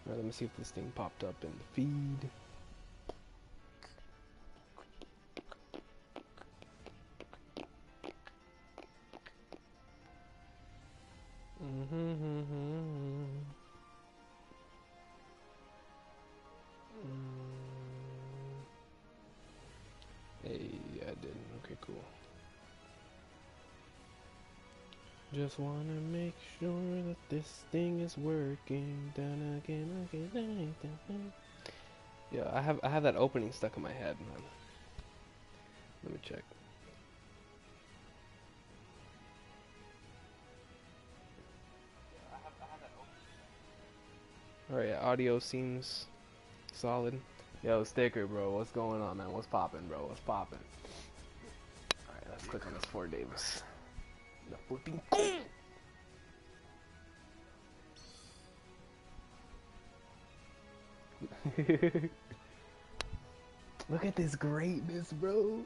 Alright, let me see if this thing popped up in the feed. Hey, yeah, I did. Okay, cool. Just wanna make sure that this thing is working. Dun again, again, again. Yeah, I have that opening stuck in my head, man. Let me check. Alright, yeah, audio seems solid. Yo, Sticker, bro, what's going on, man? What's poppin', bro? What's poppin'? Alright, let's click on this for Davis. The flipping. Look at this greatness, bro.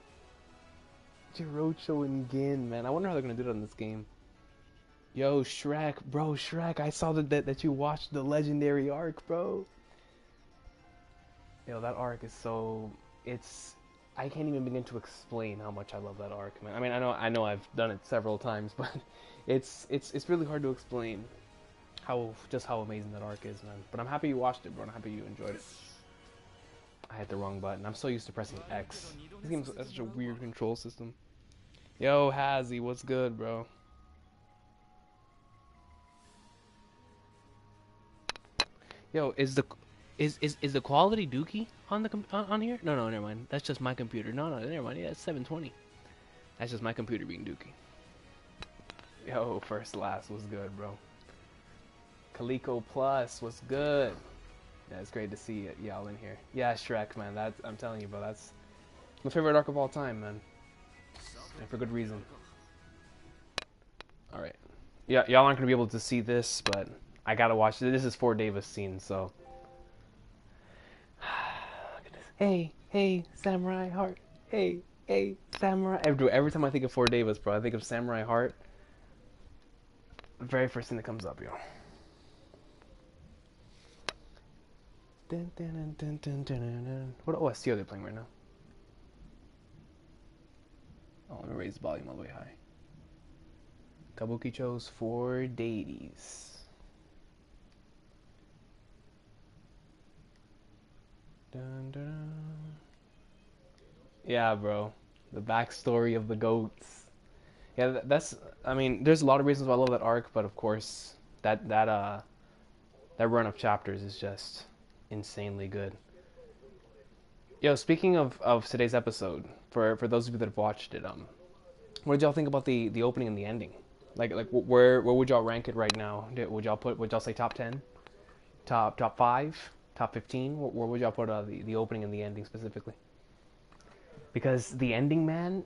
Jirocho and Gin, man. I wonder how they're gonna do that in this game. Yo, Shrek, bro, Shrek. I saw that you watched the legendary arc, bro. Yo, that arc is so. I can't even begin to explain how much I love that arc, man. I mean, I know I've done it several times, but it's really hard to explain how amazing that arc is, man. But I'm happy you watched it, bro. I'm happy you enjoyed it. I hit the wrong button. I'm so used to pressing X. This game has such a weird control system. Yo, Hazzy, what's good, bro? Yo, is the quality dookie on the on here? No, never mind. That's just my computer. No, never mind. Yeah, it's 720. That's just my computer being dookie. Yo, first last was good, bro. Kaliko Plus was good. Yeah, it's great to see y'all in here. Yeah, Shrek, man. I'm telling you, bro. That's my favorite arc of all time, man. And for good reason. All right. Yeah, y'all aren't gonna be able to see this, but I gotta watch it. This is for Davis scene, so. Look at this. Hey, Samurai Heart. Hey, Samurai. Every time I think of For Davis, bro, I think of Samurai Heart. The very first thing that comes up, yo. What OST are they playing right now? Oh, let me raise the volume all the way high. Kabuki chose 4 deities. Dun, dun. Yeah, bro. The backstory of the goats. Yeah, I mean, there's a lot of reasons why I love that arc, but of course, that run of chapters is just insanely good. Yo, speaking of today's episode, for those of you that have watched it, what did y'all think about the opening and the ending? Like where would y'all rank it right now? Would y'all say top 10, top 5, top 15? Where would y'all put the opening and the ending specifically? Because the ending, man,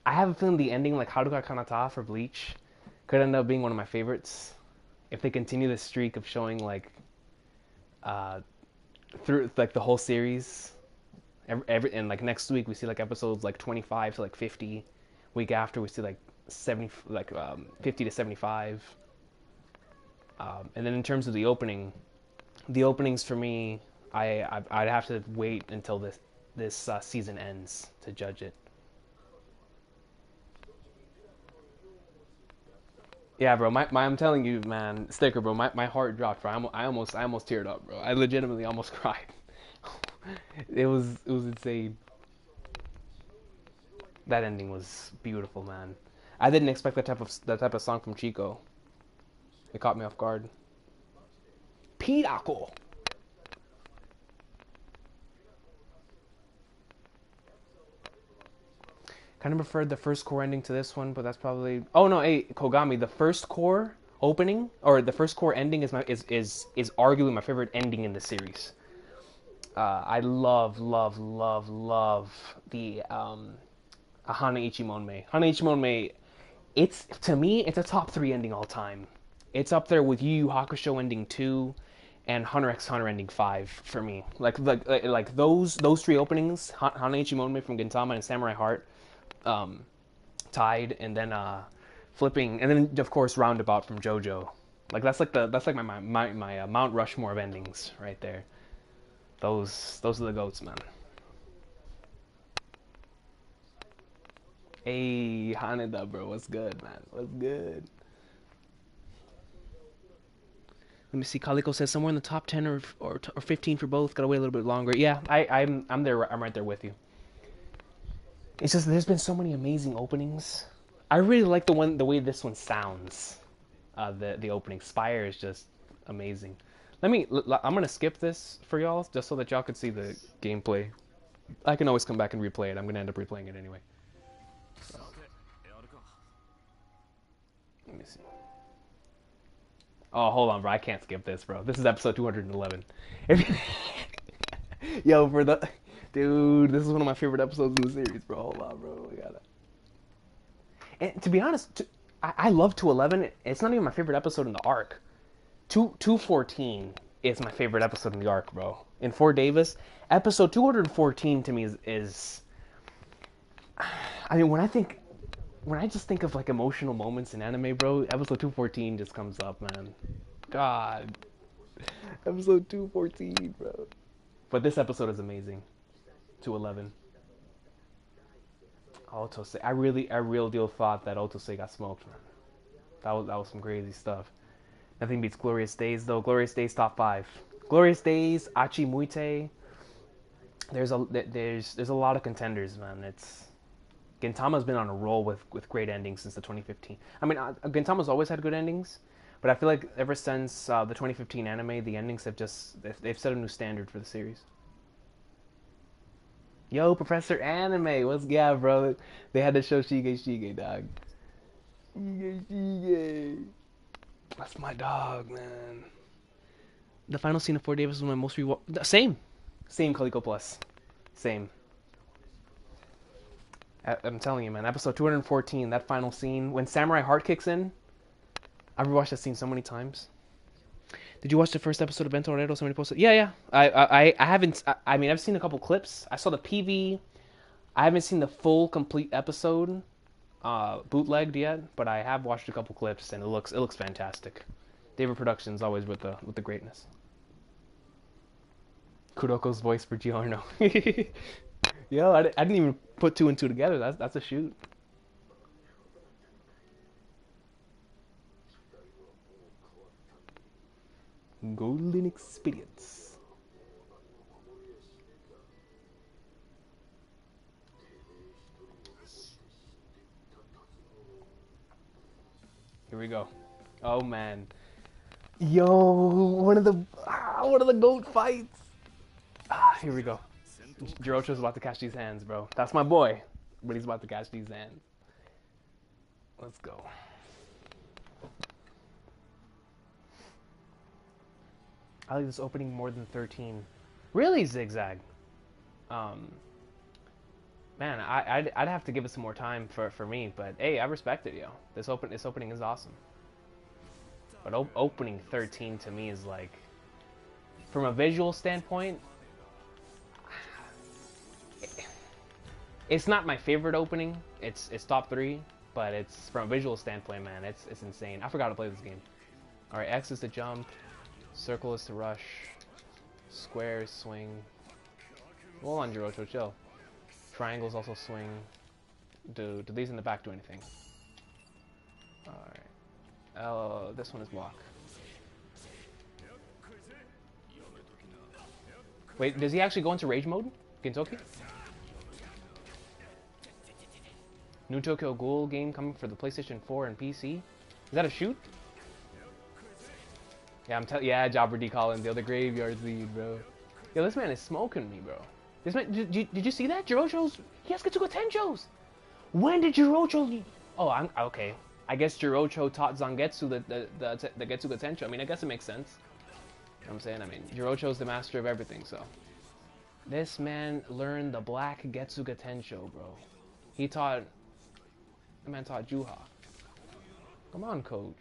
I have a feeling the ending, like Haruka Kanata for Bleach, could end up being one of my favorites if they continue the streak of showing like through like the whole series. And like next week we see like episodes like 25 to like 50. Week after we see like 70, like 50 to 75. And then in terms of the openings for me, I'd have to wait until this season ends to judge it. Yeah, bro. I'm telling you, man. Sticker, bro. My heart dropped, bro. I almost teared up, bro. I legitimately almost cried. It was insane. That ending was beautiful, man. I didn't expect that type of song from Chico. It caught me off guard. Pirako. Kind of preferred the first core ending to this one, but that's probably. Oh no, hey Kogami, the first core opening or the first core ending is arguably my favorite ending in the series. I love the Hana Ichimonme. Hana Ichimonme, to me, it's a top 3 ending all time. It's up there with Yu Yu Hakusho ending 2 and Hunter x Hunter ending 5 for me. Like those 3 openings, Hana Ichimonme from Gintama and Samurai Heart, tied, and then flipping, and then of course Roundabout from JoJo. Like that's like my Mount Rushmore of endings right there. Those are the goats, man. Hey, Haneda, bro, what's good, man? What's good? Let me see. Calico says somewhere in the top 10 or 15 for both. Gotta wait a little bit longer. Yeah, I'm there. I'm right there with you. It's just there's been so many amazing openings. I really like the way this one sounds. The opening Spire is just amazing. I'm gonna skip this for y'all just so that y'all can see the gameplay. I can always come back and replay it. I'm gonna end up replaying it anyway. So, let me see. Oh, hold on, bro. I can't skip this, bro. This is episode 211. Yo, for the dude, this is one of my favorite episodes in the series, bro. Hold on, bro. We gotta. And to be honest, I love 211. It's not even my favorite episode in the arc. 214 is my favorite episode in the arc, bro. In 4 Devas, episode 214 to me is I mean, when I just think of like emotional moments in anime, bro, episode 214 just comes up, man. God. Episode 214, bro. But this episode is amazing. 211. Otose. I real deal thought that Otose got smoked, man. That was some crazy stuff. Nothing beats Glorious Days though. Glorious Days top 5. Glorious Days, Achi Muite. There's a lot of contenders, man. It's Gintama's been on a roll with great endings since the 2015. I mean, Gintama's always had good endings, but I feel like ever since the 2015 anime, the endings have they've set a new standard for the series. Yo, Professor Anime, yeah, bro? They had to show Shige, dog. Shige. That's my dog, man. The final scene of 4 Davis was my most Same Calico Plus. Same. I'm telling you, man. Episode 214, that final scene when Samurai Heart kicks in. I've rewatched that scene so many times. Did you watch the first episode of Bento Redo? Somebody posted. Yeah. I haven't. I mean, I've seen a couple clips. I saw the PV. I haven't seen the full complete episode, bootlegged yet, but I have watched a couple clips, and it looks fantastic. David Productions always with the greatness. Kuroko's voice for Giorno. Yo, I didn't even put 2 and 2 together. That's a shoot. Golden experience. Here we go. Oh man. Yo, one of the goat fights. Here we go. Jirocho's about to catch these hands, bro. That's my boy, but he's about to catch these hands. Let's go. I like this opening more than 13. Really, Zigzag? Man, I'd have to give it some more time for me, but hey, I respect it, yo. This opening is awesome. But opening 13 to me is like, from a visual standpoint, it's not my favorite opening. It's top 3, but it's from a visual standpoint, man. It's insane. I forgot to play this game. All right, X is to jump. Circle is to rush. Square is swing. Hold on, Jirocho, chill. Triangle is also swing. Do these in the back do anything? Alright. This one is block. Wait, does he actually go into rage mode? Gintoki? New Tokyo Ghoul game coming for the PlayStation 4 and PC. Is that a shoot? Yeah, Jobber D. Collins, the other graveyard lead, bro. Yo, this man is smoking me, bro. This man, did you see that? Jirocho's, he has Getsuga Tenchos. When did Jirocho? Oh, I'm okay. I guess Jirocho taught Zangetsu the Getsuga Tencho. I mean, I guess it makes sense. You know what I'm saying? I mean, Jirocho's the master of everything, so. This man learned the black Getsuga Tencho, bro. The man taught Juha. Come on, coach.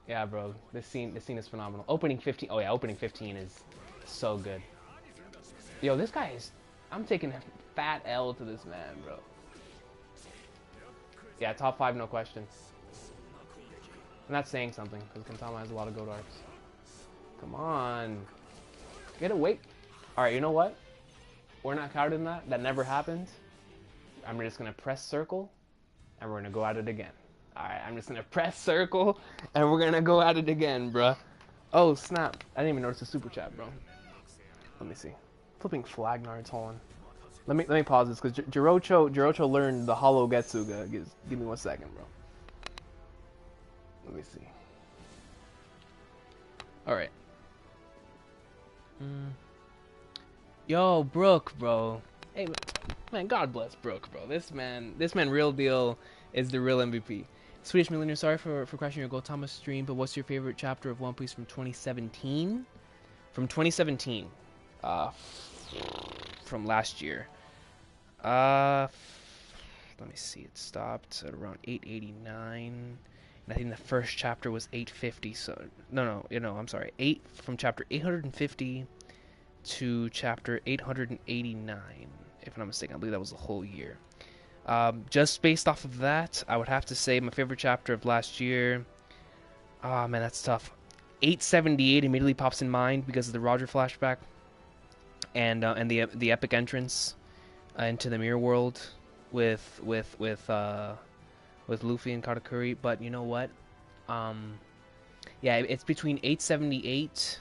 Yeah, bro. This scene is phenomenal. Opening 15. Oh yeah, opening 15 is so good. Yo, this guy is. I'm taking a fat L to this man, bro. Yeah, top 5, no question. I'm not saying something, because Gintama has a lot of goat arcs. Come on. Get away. Alright, you know what? We're not counting that. That never happened. I'm just going to press circle, and we're going to go at it again. Alright, I'm just going to press circle, and we're going to go at it again, bruh. Oh, snap. I didn't even notice the super chat, bro. Let me see. Flipping flag nards, hold on. Let me pause this, because Jirocho learned the Hollow Getsuga. Give me 1 second, bro. Let me see. Alright. Yo, Brooke, bro. Hey, man, God bless Brooke, bro. This man, real deal, is the real MVP. Swedish Millionaire, sorry for crashing your Goatama stream, but what's your favorite chapter of One Piece from 2017? From 2017. From last year. Let me see. It stopped at around 889. And I think the first chapter was 850. So no, I'm sorry. From chapter 850 to chapter 889, if I'm not mistaken. I believe that was the whole year. Just based off of that, I would have to say my favorite chapter of last year. Oh man, that's tough. 878 immediately pops in mind because of the Roger flashback, and the epic entrance into the mirror world with Luffy and Katakuri. But you know what? Yeah, it's between 878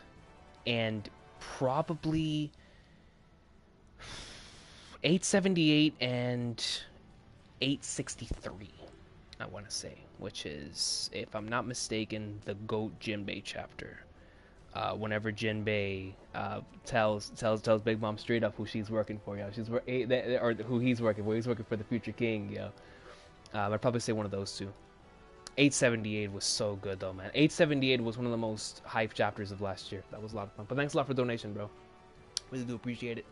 and probably 878 and 863, I want to say, which is, if I'm not mistaken, the Goat Jinbei chapter. Whenever Jinbei tells Big Mom straight up who she's working for, yo, or who he's working for. He's working for the future king, yo. I'd probably say one of those two. 878 was so good though, man. 878 was one of the most hype chapters of last year. That was a lot of fun. But thanks a lot for the donation, bro. Really do appreciate it.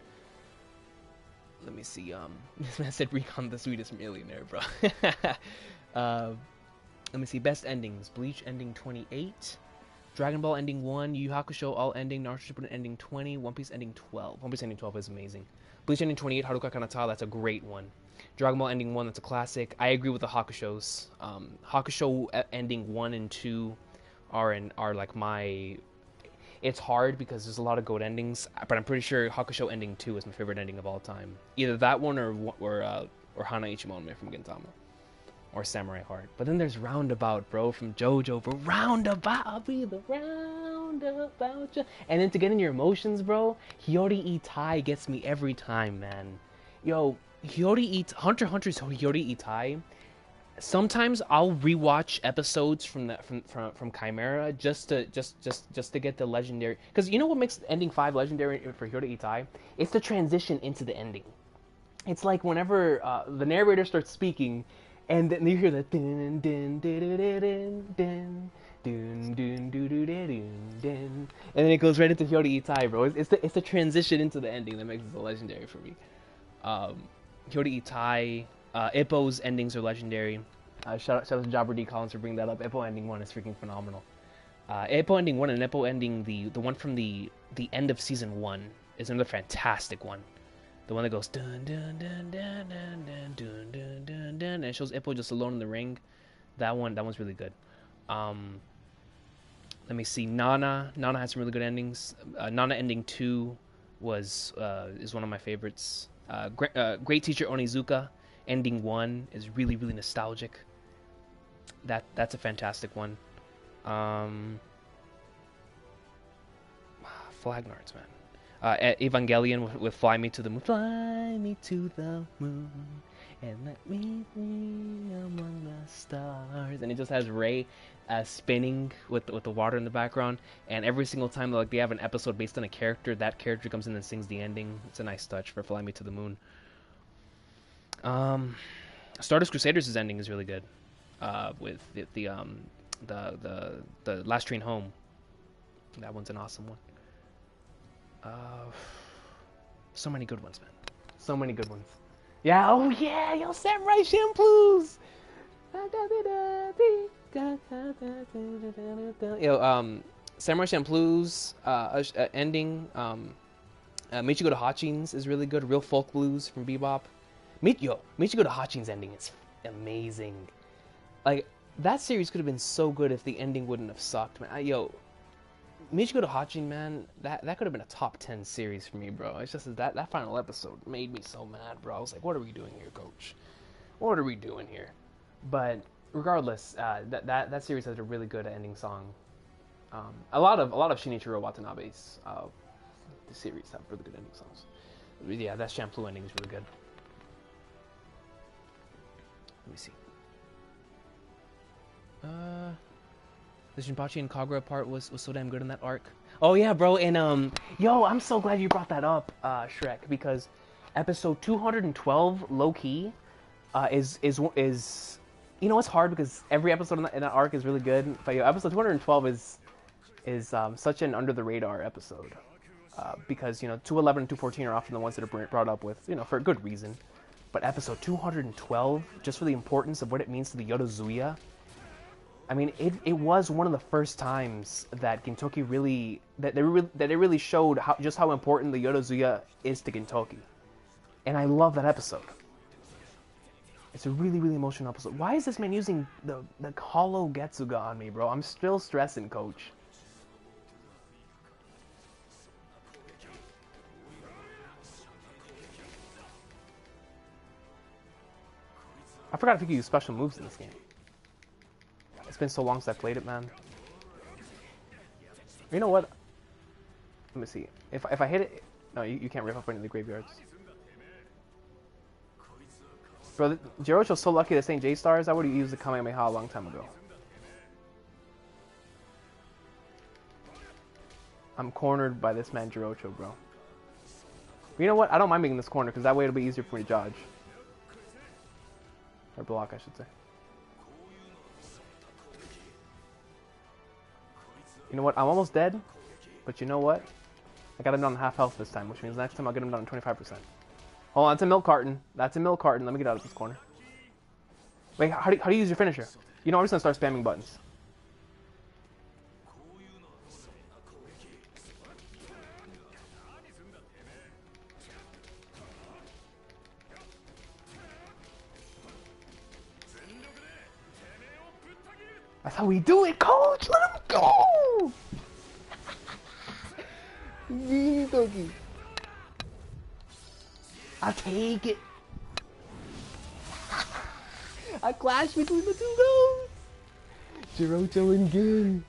Let me see. This man said Recon the sweetest millionaire, bro. Let me see. Best endings: Bleach ending 28, Dragon Ball ending 1, Yu Yu Hakusho all ending, Naruto Shippuden ending 20, One Piece ending 12. One Piece ending 12 is amazing. Bleach ending 28, Haruka Kanata, that's a great one. Dragon Ball ending 1, that's a classic. I agree with the Hakushos. Hakusho ending 1 and 2 are like my... It's hard because there's a lot of GOAT endings, but I'm pretty sure Hakusho ending 2 is my favorite ending of all time. Either that one or Hana Ichimonme from Gintama. Or Samurai Heart. But then there's Roundabout, bro, from JoJo, bro. Roundabout, I'll be the roundabout. And then to get in your emotions, bro, Hiyori Itai gets me every time, man. Yo, Hunter x Hunter's Hiyori Itai. Sometimes I'll rewatch episodes from Chimera just to get the legendary. Because you know what makes ending 5 legendary for Hiyori Itai? It's the transition into the ending. It's like whenever the narrator starts speaking, and then you hear the dun dun dun dun dun dun dun dun dun, and then it goes right into Hiyori Itai, bro. It's the transition into the ending that makes it so legendary for me. Hiyori Itai, Ippo's endings are legendary. Shout out to Jobber D Collins for bringing that up. Ippo ending 1 is freaking phenomenal. Ippo ending 1 and Ippo ending the one from the end of season 1 is another fantastic one. The one that goes dun dun dun dun dun dun dun dun dun dun, and it shows Ippo just alone in the ring. That one's really good. Let me see. Nana has some really good endings. Nana ending 2 is one of my favorites. Great Teacher Onizuka ending 1 is really, really nostalgic. That's a fantastic one. Flagnards, man. Evangelion with Fly Me to the Moon. Fly me to the moon and let me be among the stars. And it just has Rei spinning with the water in the background. And every single time like they have an episode based on a character, that character comes in and sings the ending. It's a nice touch for Fly Me to the Moon. Stardust Crusaders' ending is really good. With the Last Train Home. That one's an awesome one. So many good ones, man. So many good ones. Yeah, oh yeah, yo, Samurai Champloo's. Yo, Samurai Champloo's ending. Michigo to Hachin's is really good. Real Folk Blues from Bebop. Michigo to Hachin's ending is amazing. Like, that series could have been so good if the ending wouldn't have sucked, man. Yo, Michiko to Hachin, man, that could have been a top 10 series for me, bro. It's just that final episode made me so mad, bro. I was like, what are we doing here, coach? What are we doing here? But regardless, that series has a really good ending song. A lot of Shinichiro Watanabe's the series have really good ending songs. Yeah, that Shampoo ending is really good. Let me see. The Jinpachi and Kagura part was so damn good in that arc. Oh yeah, bro, and yo, I'm so glad you brought that up, Shrek, because episode 212, low key, is you know, it's hard because every episode in that arc is really good, but yo, episode 212 is such an under the radar episode, because you know 211 and 214 are often the ones that are brought up with, you know, for a good reason, but episode 212, just for the importance of what it means to the Yodozuya. I mean, it was one of the first times that Gintoki really that it really showed just how important the Yodozuya is to Gintoki, and I love that episode. It's a really, really emotional episode. Why is this man using the hollow Getsuga on me, bro? I'm still stressing, coach. I forgot if you could use special moves in this game. It's been so long since I played it, man. You know what? Let me see. If I hit it... No, you can't rip up any of the graveyards. Bro, Jirocho's so lucky this ain't J-Stars. I would have used the Kamehameha a long time ago. I'm cornered by this man Jirocho, bro. You know what? I don't mind being in this corner, because that way it'll be easier for me to dodge. Or block, I should say. You know what? I'm almost dead, but you know what? I got him down to half health this time, which means next time I'll get him down to 25%. Hold on, that's a milk carton. That's a milk carton. Let me get out of this corner. Wait, how do you use your finisher? You know, I'm just gonna start spamming buttons. That's how we do it, coach! Let him go! I'll take it. I clashed between the two goats. Jirocho and Gin.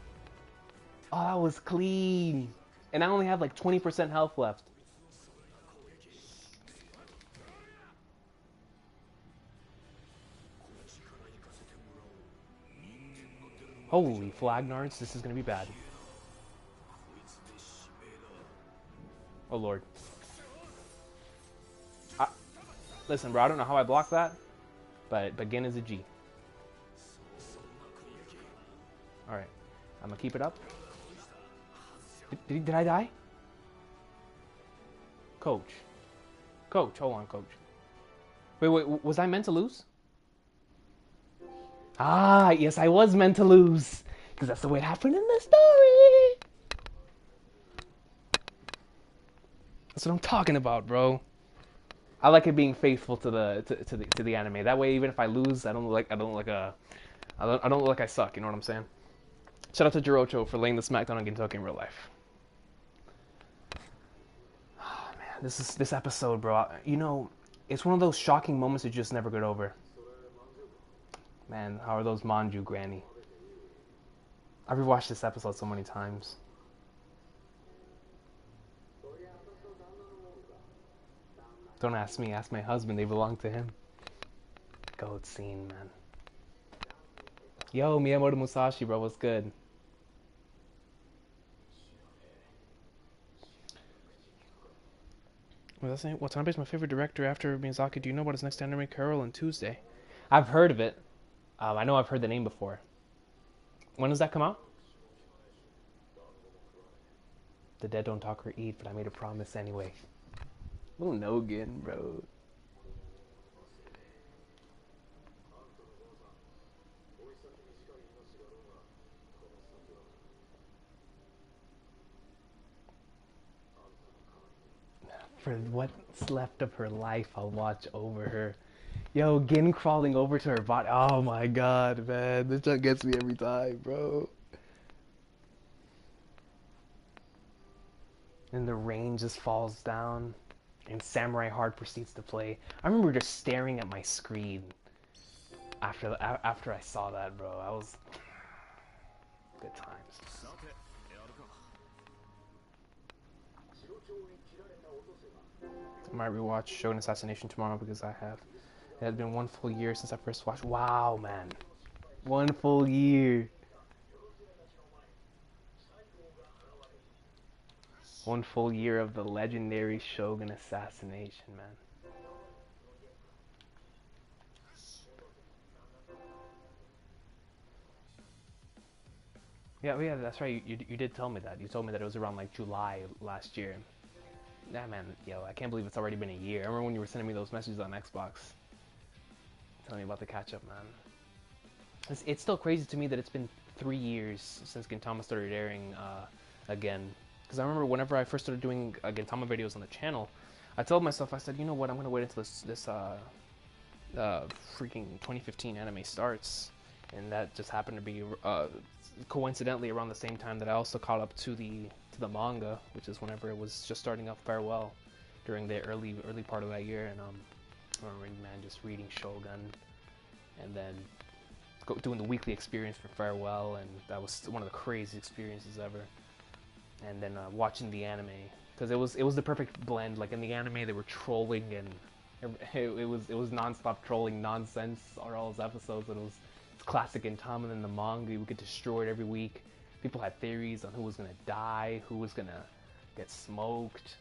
Oh, that was clean. And I only have like 20% health left. Holy flagnards, this is gonna be bad. Oh lord. Listen, bro, I don't know how I blocked that, but Gin is a G. Alright, I'm gonna keep it up. Did I die? Coach, hold on, coach. Wait, was I meant to lose? Ah, yes, I was meant to lose. Because that's the way it happened in the story. That's what I'm talking about, bro. I like it being faithful to the anime. That way, even if I lose, I don't look like I suck. You know what I'm saying? Shout out to Jirocho for laying the smackdown on Gintoki in real life. Oh, man, this episode, bro. You know, it's one of those shocking moments that you just never get over. Man, how are those manju, Granny? I've rewatched this episode so many times. Don't ask me, ask my husband. They belong to him. Goat scene, man. Yo, Miyamoto Musashi, bro, what's good? Watanabe's my favorite director after Miyazaki. Do you know about his next anime, Carol and Tuesday? I've heard of it. I know I've heard the name before. When does that come out? The dead don't talk or eat, but I made a promise anyway. Oh, no again, bro. For what's left of her life, I'll watch over her. Yo, Gin crawling over to her body. Oh my god, man. This shit gets me every time, bro. And the rain just falls down. And Samurai Hard proceeds to play. I remember just staring at my screen after I saw that, bro. I was... Good times. I might rewatch Shogun Assassination tomorrow because it had been 1 full year since I first watched. Wow, man. 1 full year. 1 full year of the legendary Shogun Assassination, man. Yeah, that's right. You did tell me that. You told me that it was around like July last year. Yeah, man. Yo, I can't believe it's already been a year. I remember when you were sending me those messages on Xbox, telling me about the catch-up, man. It's still crazy to me that it's been 3 years since Gintama started airing again. Because I remember whenever I first started doing Gintama videos on the channel, I told myself, I said, you know what, I'm gonna wait until this freaking 2015 anime starts, and that just happened to be coincidentally around the same time that I also caught up to the manga, which is whenever it was just starting up Farewell during the early part of that year. And I remember, man, just reading Shogun and then doing the weekly experience for Farewell, and that was one of the craziest experiences ever. And then watching the anime, because it was the perfect blend. Like in the anime, they were trolling, and it was nonstop trolling nonsense on all those episodes, and it was classic Gintama. And in the manga, we would get destroyed every week. People had theories on who was gonna die, who was gonna get smoked,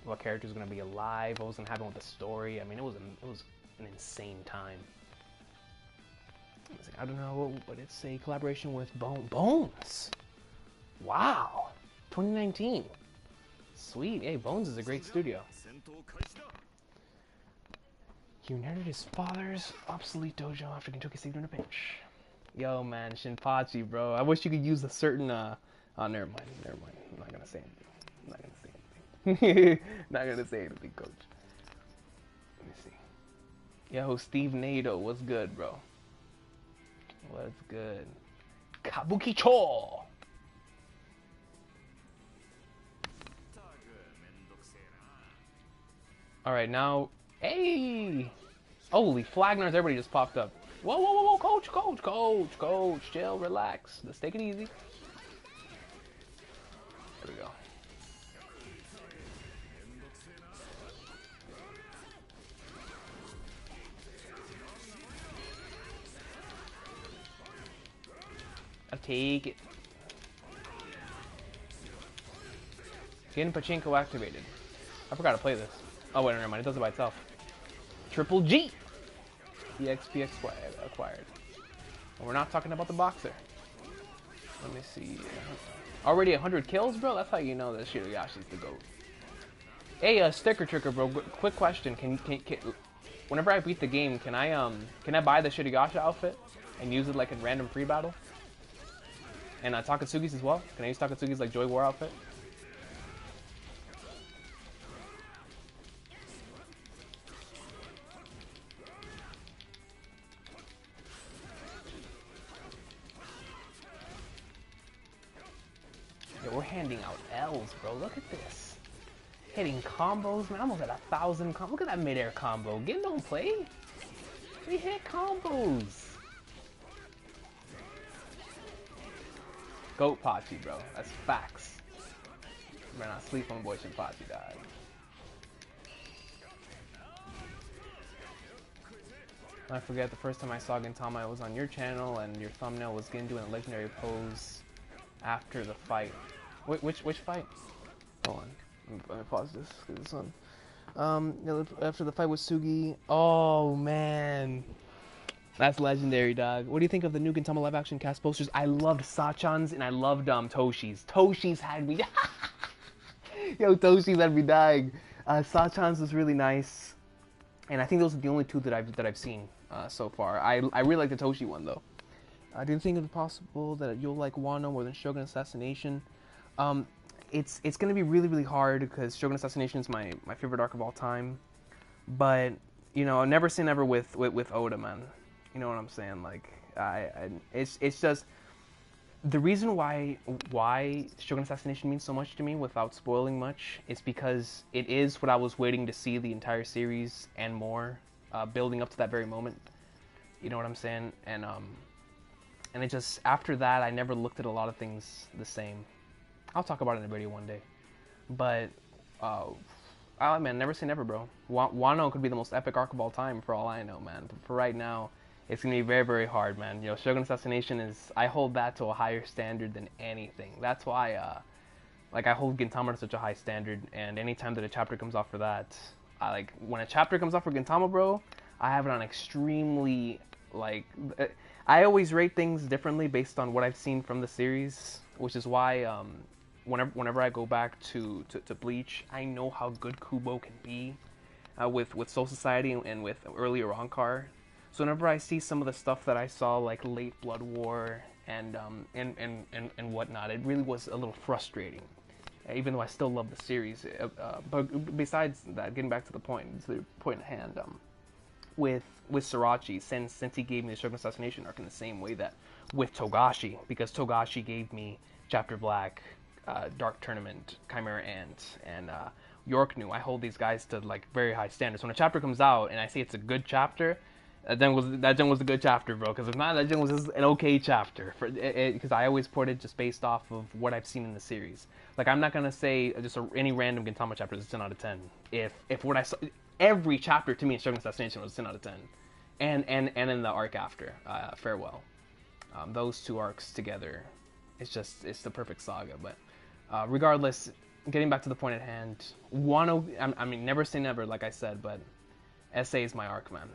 what character was gonna be alive, what was gonna happen with the story. I mean, it was an insane time. I don't know what it's a collaboration with Bones. Wow, 2019. Sweet. Hey, Bones is a great studio. He inherited his father's obsolete dojo after Kentucky saved him in a pinch. Yo, man, Shinpachi, bro. I wish you could use a certain, oh, never mind. I'm not gonna say anything. Not gonna say anything, coach. Let me see. Yo, Steve Nato, what's good, bro? What's good? Kabukicho! Alright, now, hey! Holy Flagnars, everybody just popped up. Whoa, coach, chill, relax. Let's take it easy. There we go. I'll take it. Getting Pachinko activated. I forgot to play this. Oh wait, never mind. It does it by itself. Triple G. EXP acquired. And we're not talking about the boxer. Let me see. Already 100 kills, bro? That's how you know that Shirayashi's the GOAT. Hey, Sticker Tricker, bro. Quick question. Can whenever I beat the game, can I buy the Shirayasha outfit and use it like in random free battle? And Takatsugi's as well? Can I use Takatsugi's like Joy War outfit? We're handing out L's, bro. Look at this. Hitting combos, man. I'm almost at 1,000 combos. Look at that mid-air combo. Get don't play. We hit combos. Goat Pachi, bro. That's facts. You better not sleep on boy Shinpachi, dog. I forget the first time I saw Gintama, I was on your channel, and your thumbnail was Gin doing a legendary pose after the fight. Wait, which fight? Hold on. Let me pause this. Get this one. After the fight with Sugi. Oh man, that's legendary, dog. What do you think of the new Gintama live action cast posters? I loved Sachan's and I loved Toshi's. Toshi's had me. Yo, Toshi's had me dying. Sachan's was really nice, and I think those are the only two that I've seen so far. I really like the Toshi one though. Do you think it's possible that you'll like Wano more than Shogun Assassination? It's going to be really hard because Shogun Assassination is my favorite arc of all time. But you know, never say never with Oda, man. You know what I'm saying? Like, it's just the reason why Shogun Assassination means so much to me, without spoiling much, is because it is what I was waiting to see the entire series and more, building up to that very moment. You know what I'm saying? And it just, after that, I never looked at a lot of things the same. I'll talk about it in a video one day, but oh man, never say never, bro. Wano could be the most epic arc of all time for all I know, man. But for right now, it's gonna be very, very hard, man. You know, Shogun Assassination is, I hold that to a higher standard than anything. That's why, like, I hold Gintama to such a high standard, and anytime that a chapter comes off for that, when a chapter comes off for Gintama, bro, I have it on extremely, like, I always rate things differently based on what I've seen from the series, which is why, whenever I go back to Bleach, I know how good Kubo can be, with Soul Society and with earlier Rancor. So whenever I see some of the stuff that I saw, like late Blood War and whatnot, it really was a little frustrating. Even though I still love the series, but besides that, getting back to the point at hand, with Sriracha, since he gave me the Shogun Assassination arc in the same way that with Togashi, because Togashi gave me Chapter Black, Dark Tournament, Chimera Ant, and York New. I hold these guys to like very high standards. When a chapter comes out and I say it's a good chapter, that gen was a good chapter, bro. Because if not, that gen was just an okay chapter. Because I always put it just based off of what I've seen in the series. Like, I'm not gonna say just any random Gintama chapter is a 10 out of 10. If what I saw, every chapter to me in Shogun Assassination was 10 out of 10, and in the arc after Farewell, those two arcs together, it's the perfect saga. But regardless, getting back to the point at hand, I mean, never say never, like I said, but SA is my arc, man.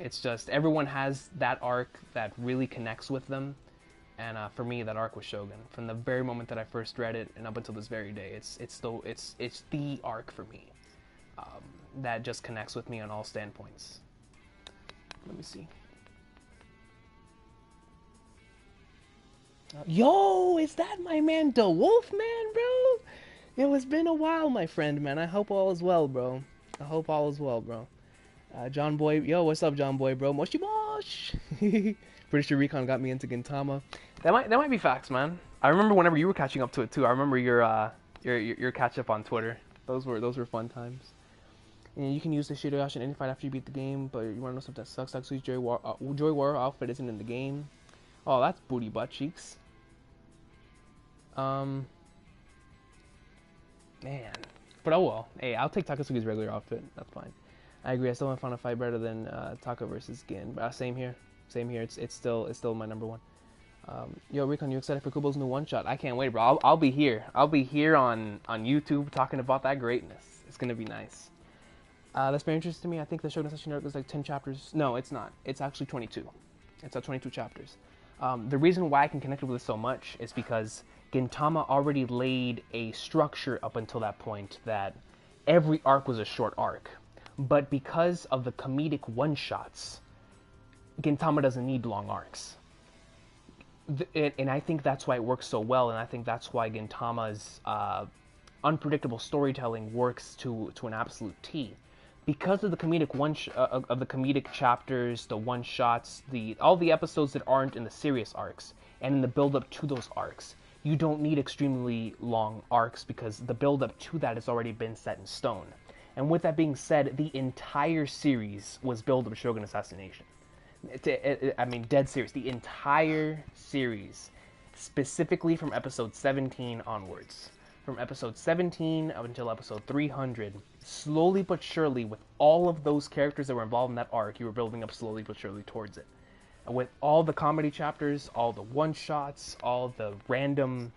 It's just, everyone has that arc that really connects with them, and for me, that arc was Shogun. From the very moment that I first read it, and up until this very day, it's the arc for me, that just connects with me on all standpoints. Let me see. Yo, is that my man, the Wolf Man, bro? It's been a while, my friend, man. I hope all is well, bro. I hope all is well, bro. John Boy, yo, what's up, John Boy, bro? Moshi Mosh! Pretty sure Recon got me into Gintama. That might be facts, man. I remember whenever you were catching up to it too. I remember your catch up on Twitter. Those were fun times. And you can use the Shidoyashi in any fight after you beat the game, but you wanna know something that sucks? Actually, Joy Warrior outfit isn't in the game. Oh, that's booty butt cheeks. Man. But oh well. Hey, I'll take Takasugi's regular outfit. That's fine. I agree. I still haven't found a fight better than Taka versus Gin. But same here. Same here. It's still my number one. Yo, Recon, you excited for Kubo's new one shot? I can't wait, bro. I'll be here. I'll be here on YouTube talking about that greatness. It's gonna be nice. That's very interesting to me. I think the Shogun Assassination arc is like 10 chapters. No, it's not. It's actually 22. It's 22 chapters. The reason why I can connect with it so much is because Gintama already laid a structure up until that point that every arc was a short arc. But because of the comedic one-shots, Gintama doesn't need long arcs. And I think that's why it works so well, and I think that's why Gintama's unpredictable storytelling works to an absolute T. Because of the comedic of the comedic chapters, the one-shots, all the episodes that aren't in the serious arcs, and in the build-up to those arcs, you don't need extremely long arcs because the build-up to that has already been set in stone. And with that being said, the entire series was built up Shogun Assassination. I mean, dead serious. The entire series, specifically from episode 17 onwards. From episode 17 up until episode 300, slowly but surely, with all of those characters that were involved in that arc, you were building up slowly but surely towards it. And with all the comedy chapters, all the one-shots, all the random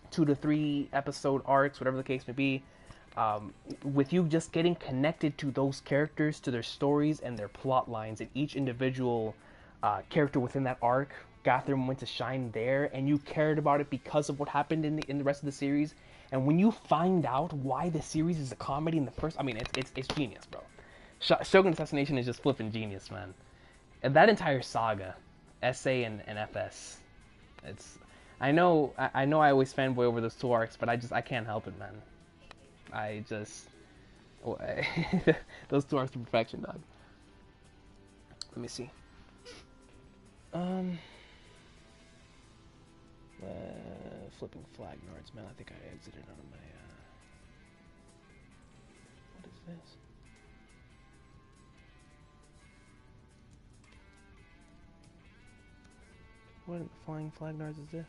2 to 3 episode arcs, whatever the case may be, with you just getting connected to those characters, to their stories and their plot lines, and each individual character within that arc got their moment to shine there, and you cared about it because of what happened in the rest of the series. And when you find out why the series is a comedy in the first, I mean, it's genius, bro. Shogun Assassination is just flipping genius, man. And that entire saga, SA and FS, I know I always fanboy over those two arcs, but I can't help it, man. Those two arcs to perfection, dog. Let me see. Uh, flipping flag nards, man. I think I exited out of my. What is this? What in the flying flag nards is this?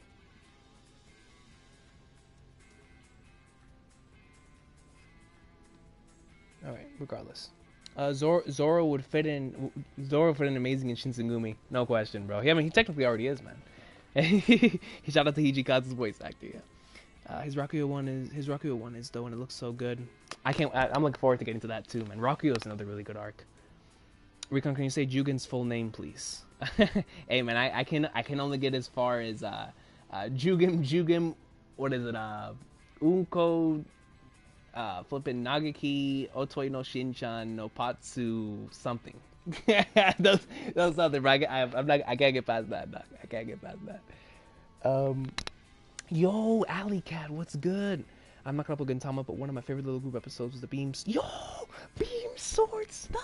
All right, regardless. Zoro would fit in. Zoro would fit in amazing in Shinsengumi, no question, bro. I mean, he technically already is, man. He shout out to Hijikazu's voice actor, yeah. His Rakuyo one is though, and it looks so good. I'm looking forward to getting to that too, man. Rakuyo is another really good arc. Recon, can you say Jugen's full name, please? Hey, man, I can only get as far as Jugim. What is it? Unko. Flipping Nagaki, Otoi no Shinchan, no Patsu, something. those something, but I can't get past that, dog. I can't get past that. Yo, Alley Cat, what's good? I'm not gonna upload Gintama, but one of my favorite little group episodes was the Beams. Yo, Beam Sword style.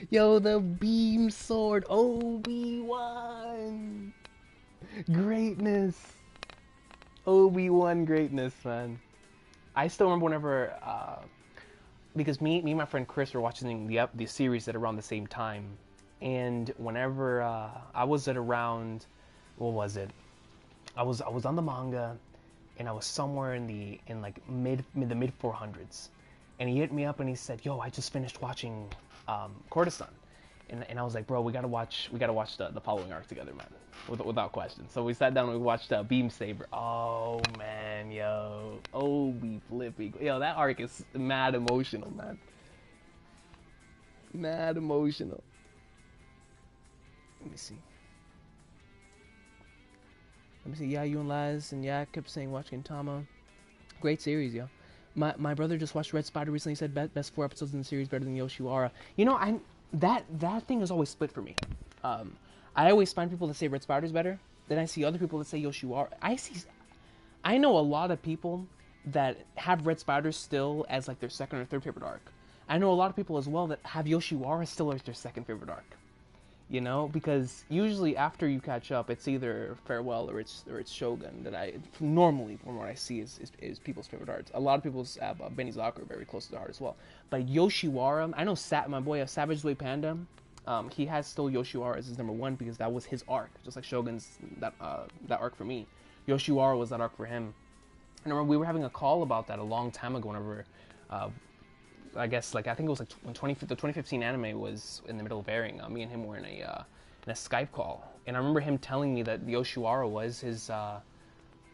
Yo, the Beam Sword, Obi-Wan. Greatness. Obi-Wan greatness, man. I still remember whenever, because me and my friend Chris were watching the series at around the same time, and whenever I was at around, what was it? I was on the manga, and I was somewhere in the mid 400s, and he hit me up and he said, "Yo, I just finished watching Courtesan," and I was like, "Bro, we gotta watch the following arc together, man, without question." So we sat down and we watched Beam Saber. Oh man, yo, Obi flipping, yo, that arc is mad emotional, man. Mad emotional. Let me see. Yeah, you and Laz and yeah, I kept saying watch Gintama. Great series, yo. My brother just watched Red Spider recently. He said best 4 episodes in the series, better than Yoshiwara. You know, that thing is always split for me. I always find people that say Red Spider's better. Then I see other people that say Yoshiwara. I know a lot of people that have Red Spider still as like their second or third favorite arc. I know a lot of people as well that have Yoshiwara still as their second favorite arc. You know, because usually after you catch up, it's either Farewell or it's Shogun that I normally, from what I see, is people's favorite arcs. A lot of people's have Benny Zaka very close to the heart as well. But Yoshiwara, I know my boy Savage Way Panda, he has still Yoshiwara as his number 1 because that was his arc, just like Shogun's that arc for me. Yoshiwara was that arc for him. And I remember we were having a call about that a long time ago. Whenever I think it was like when the 2015 anime was in the middle of airing. Me and him were in a Skype call, and I remember him telling me that Yoshiwara was his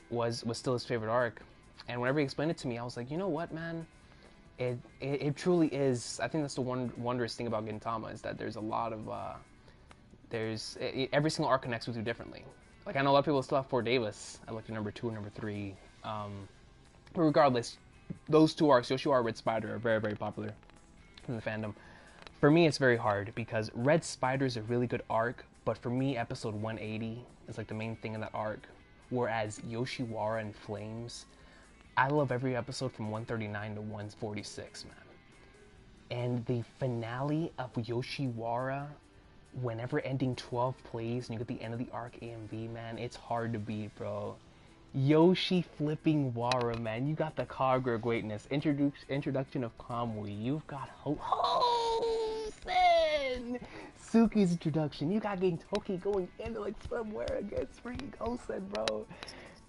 was still his favorite arc. And whenever he explained it to me, I was like, you know what, man, it truly is. I think that's the wondrous thing about Gintama is that there's a lot of every single arc connects with you differently. Like I know a lot of people still have 4 Devas at like number 2 or number 3, but regardless. Those 2 arcs, Yoshiwara, Red Spider, are very, very popular in the fandom. For me, it's very hard because Red Spider is a really good arc, but for me, episode 180 is like the main thing in that arc. Whereas Yoshiwara and Flames, I love every episode from 139 to 146, man. And the finale of Yoshiwara, whenever ending 12 plays and you get the end of the arc AMV, man, it's hard to beat, bro. Yoshi flipping Wara, man. You got the Kagura greatness. Introduction of Kamui. You've got Hosen. Suki's introduction. You got getting Toki going into like somewhere against freaking Hosen, bro.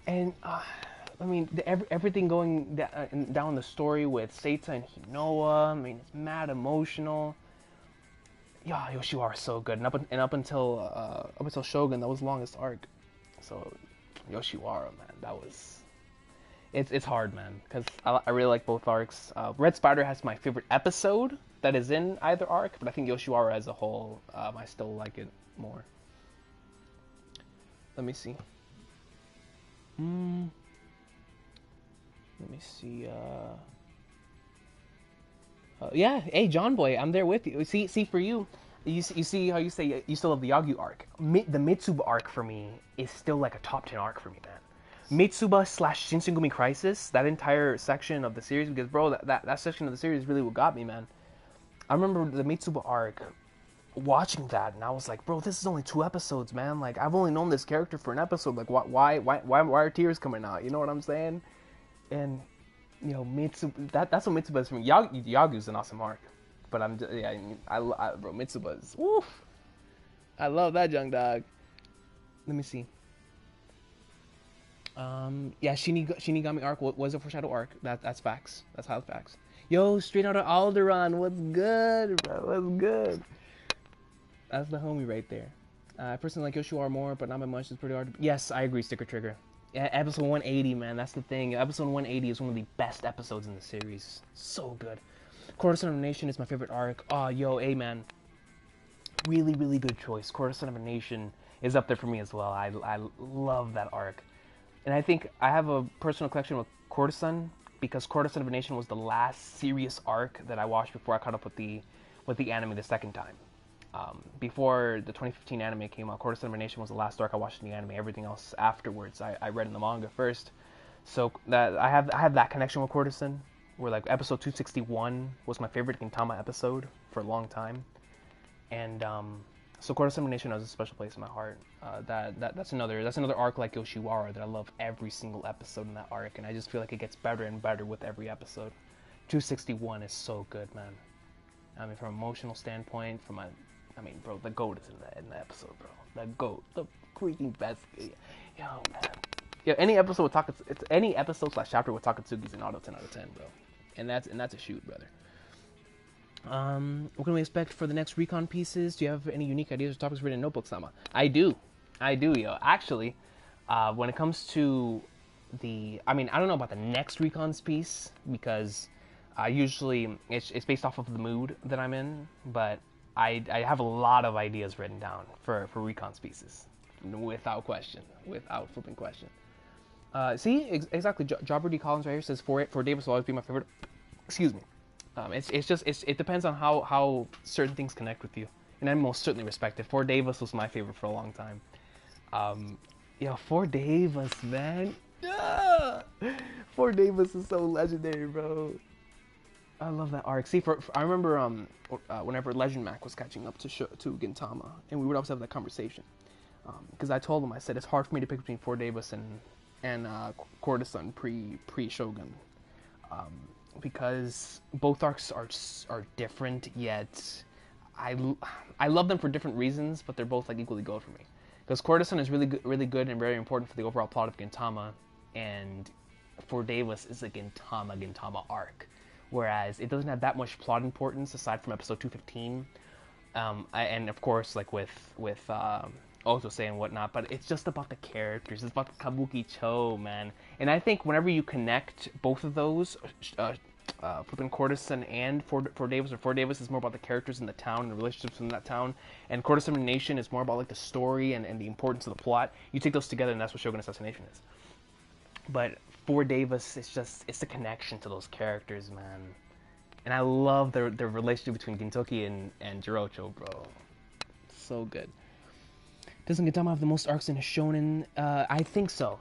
And I mean, everything going down the story with Seita and Hinoa. I mean, it's mad emotional. Yeah, Yoshiwara is so good. And up until Shogun, that was the longest arc. So. Yoshiwara, man, that was... It's hard, man, because I really like both arcs. Red Spider has my favorite episode that is in either arc, but I think Yoshiwara as a whole, I still like it more. Let me see. Let me see, yeah, hey, John Boy, I'm there with you. See, for you... You see how you say you still love the Yagyu arc. The Mitsuba arc for me is still like a top 10 arc for me, man. Mitsuba / Shinsengumi Crisis, that entire section of the series, because bro, that section of the series is really what got me, man. I remember the Mitsuba arc. watching that, and I was like, bro, this is only 2 episodes, man. Like, I've only known this character for an episode. Like, why are tears coming out? You know what I'm saying? And Mitsuba, that's what Mitsuba is for me. Yagu's an awesome arc, but bro, Mitsuba's woof. I love that young dog. Let me see. Shinigami arc was a foreshadow arc. That's facts. That's how facts. Yo, straight out of Alderaan, what's good, bro? What's good? That's the homie right there. I personally like Yoshiwara more, but not by much. It's pretty hard. Yes, I agree. Sticker trigger. Yeah, episode 180, man. That's the thing. Episode 180 is one of the best episodes in the series. So good. Courtesan of a Nation is my favorite arc. Oh, yo, man. Really, really good choice. Courtesan of a Nation is up there for me as well. I love that arc. And I think I have a personal connection with Courtesan because Courtesan of a Nation was the last serious arc that I watched before I caught up with the anime the second time. Before the 2015 anime came out, Courtesan of a Nation was the last arc I watched in the anime. Everything else afterwards, I read in the manga first. So that I have that connection with Courtesan, where like episode 261 was my favorite Gintama episode for a long time, and so Courtesan of a Nation has a special place in my heart. That's another arc like Yoshiwara that I love every single episode in that arc, and I just feel like it gets better and better with every episode. 261 is so good, man. I mean, from an emotional standpoint, bro, the GOAT is in the episode, bro. The GOAT, the freaking best. Yo, man. Yeah, any episode / chapter with Takatsuki's an auto 10 out of 10, bro. And that's a shoot, brother. What can we expect for the next recon pieces? Do you have any unique ideas or topics written in notebooks, Sama? I do, yo. Actually, when it comes to I don't know about the next recons piece because usually it's based off of the mood that I'm in, but I have a lot of ideas written down for recons pieces, without question, without flipping question. Exactly. Jobber D. Collins right here says for Devas will always be my favorite. Excuse me. It depends on how certain things connect with you, and I most certainly respect it. For Devas was my favorite for a long time. For Devas, man. For Devas is so legendary, bro. I love that arc. See, I remember whenever Legend Mac was catching up to Gintama, and we would always have that conversation. Because I told him, I said it's hard for me to pick between For Devas and Courtesan pre Shogun, because both arcs are different. Yet I love them for different reasons, but they're both like equally good for me. Because Courtesan is really good and very important for the overall plot of Gintama, and For Devas is a Gintama arc. Whereas it doesn't have that much plot importance aside from episode 215, and of course like with Otose and whatnot. But it's just about the characters. It's about the Kabuki Cho, man. And I think whenever you connect both of those, flipping Courtesan and For Devas, or For Devas is more about the characters in the town and the relationships in that town, and Courtesan Nation is more about like the story and the importance of the plot. You take those together, and that's what Shogun Assassination is. But For Devas, it's the connection to those characters, man. And I love the relationship between Gintoki and Jirocho, bro. So good. Doesn't Gintama have the most arcs in a shonen? I think so.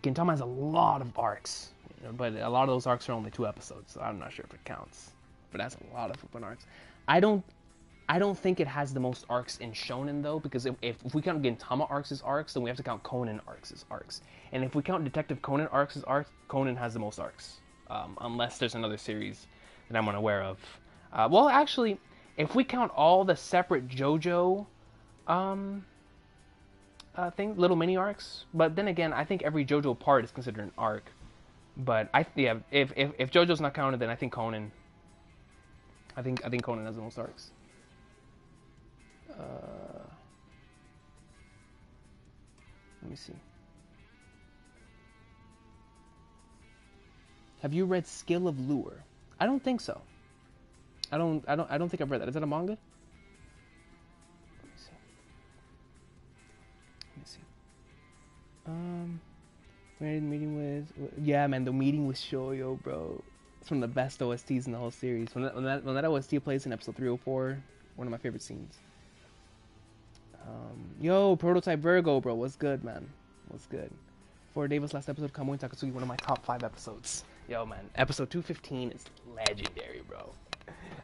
Gintama has a lot of arcs, but a lot of those arcs are only 2 episodes, so I'm not sure if it counts. But that's a lot of flipping arcs. I don't think it has the most arcs in shonen though, because if we count Gintama arcs as arcs, then we have to count Conan arcs as arcs. And if we count Detective Conan arcs as arcs, Conan has the most arcs, unless there's another series that I'm unaware of. Well, actually, if we count all the separate JoJo things, little mini arcs, but then again, I think every JoJo part is considered an arc. But if JoJo's not counted, then I think Conan. I think Conan has the most arcs. Let me see. Have you read Skill of Lure? I don't think so. I don't think I've read that. Is that a manga? Let me see. Meeting with, yeah, man, the meeting with Shoyo, bro. It's one of the best OSTs in the whole series. When that OST plays in episode 304, one of my favorite scenes. Yo, Prototype Virgo, bro. What's good, man? What's good? For Devas' last episode, Kamui Takatsuki, one of my top 5 episodes. Yo, man, episode 215 is legendary, bro.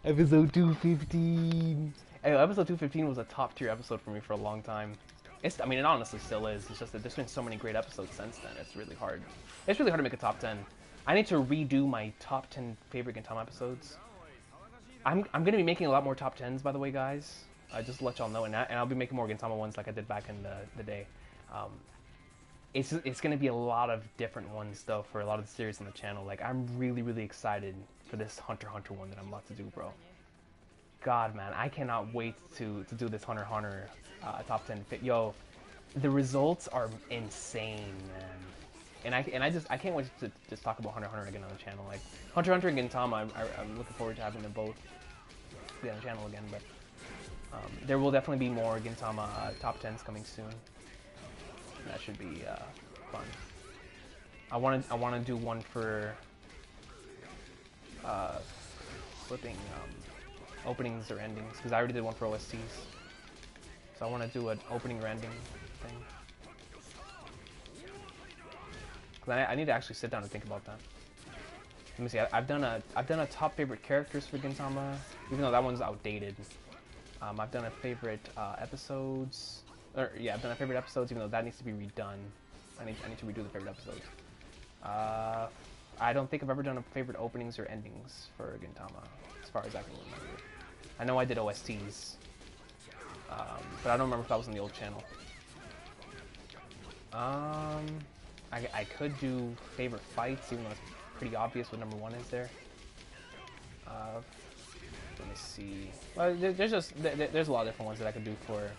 Episode 215. Hey, episode 215 was a top tier episode for me for a long time. I mean, it honestly still is. It's just that there's been so many great episodes since then. It's really hard. It's really hard to make a top 10. I need to redo my top 10 favorite Gintama episodes. I'm gonna be making a lot more top 10s, by the way, guys. Just to let y'all know, and I'll be making more Gintama ones like I did back in the day. It's gonna be a lot of different ones though for a lot of the series on the channel. Like I'm really excited for this Hunter x Hunter one that I'm about to do, bro. God, man, I cannot wait to do this Hunter x Hunter top 10 fit. Yo, the results are insane, man. And I can't wait to just talk about Hunter x Hunter again on the channel. Like Hunter x Hunter and Gintama, I'm looking forward to having them both be on the channel again. But there will definitely be more Gintama top 10s coming soon. That should be fun. I want to do one for flipping openings or endings, because I already did one for OSTs. So I want to do an opening or ending thing. Cause I need to actually sit down and think about that. Let me see. I've done a top favorite characters for Gintama, even though that one's outdated. I've done a favorite episodes. I've done a favorite episodes, even though that needs to be redone. I need to redo the favorite episodes. I don't think I've ever done a favorite openings or endings for Gintama, as far as I can remember. I know I did OSTs, but I don't remember if that was on the old channel. I could do favorite fights, even though it's pretty obvious what number 1 is there. Let me see. Well, there's a lot of different ones that I could do for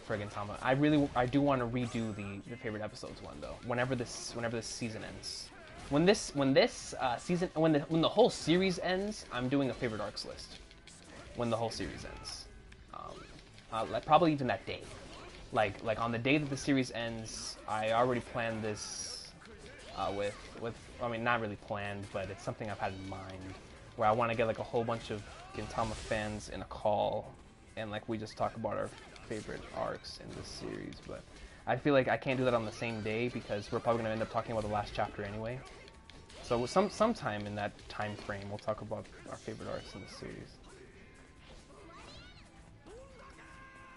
Gintama. I do want to redo the favorite episodes one though. Whenever this season ends, when the whole series ends, I'm doing a favorite arcs list. When the whole series ends, like probably even that day, like on the day that the series ends, I already planned this with I mean not really planned, but it's something I've had in mind where I want to get like a whole bunch of Gintama fans in a call and like we just talk about our favorite arcs in this series. But I feel like I can't do that on the same day because we're probably going to end up talking about the last chapter anyway. So sometime in that time frame we'll talk about our favorite arcs in the series.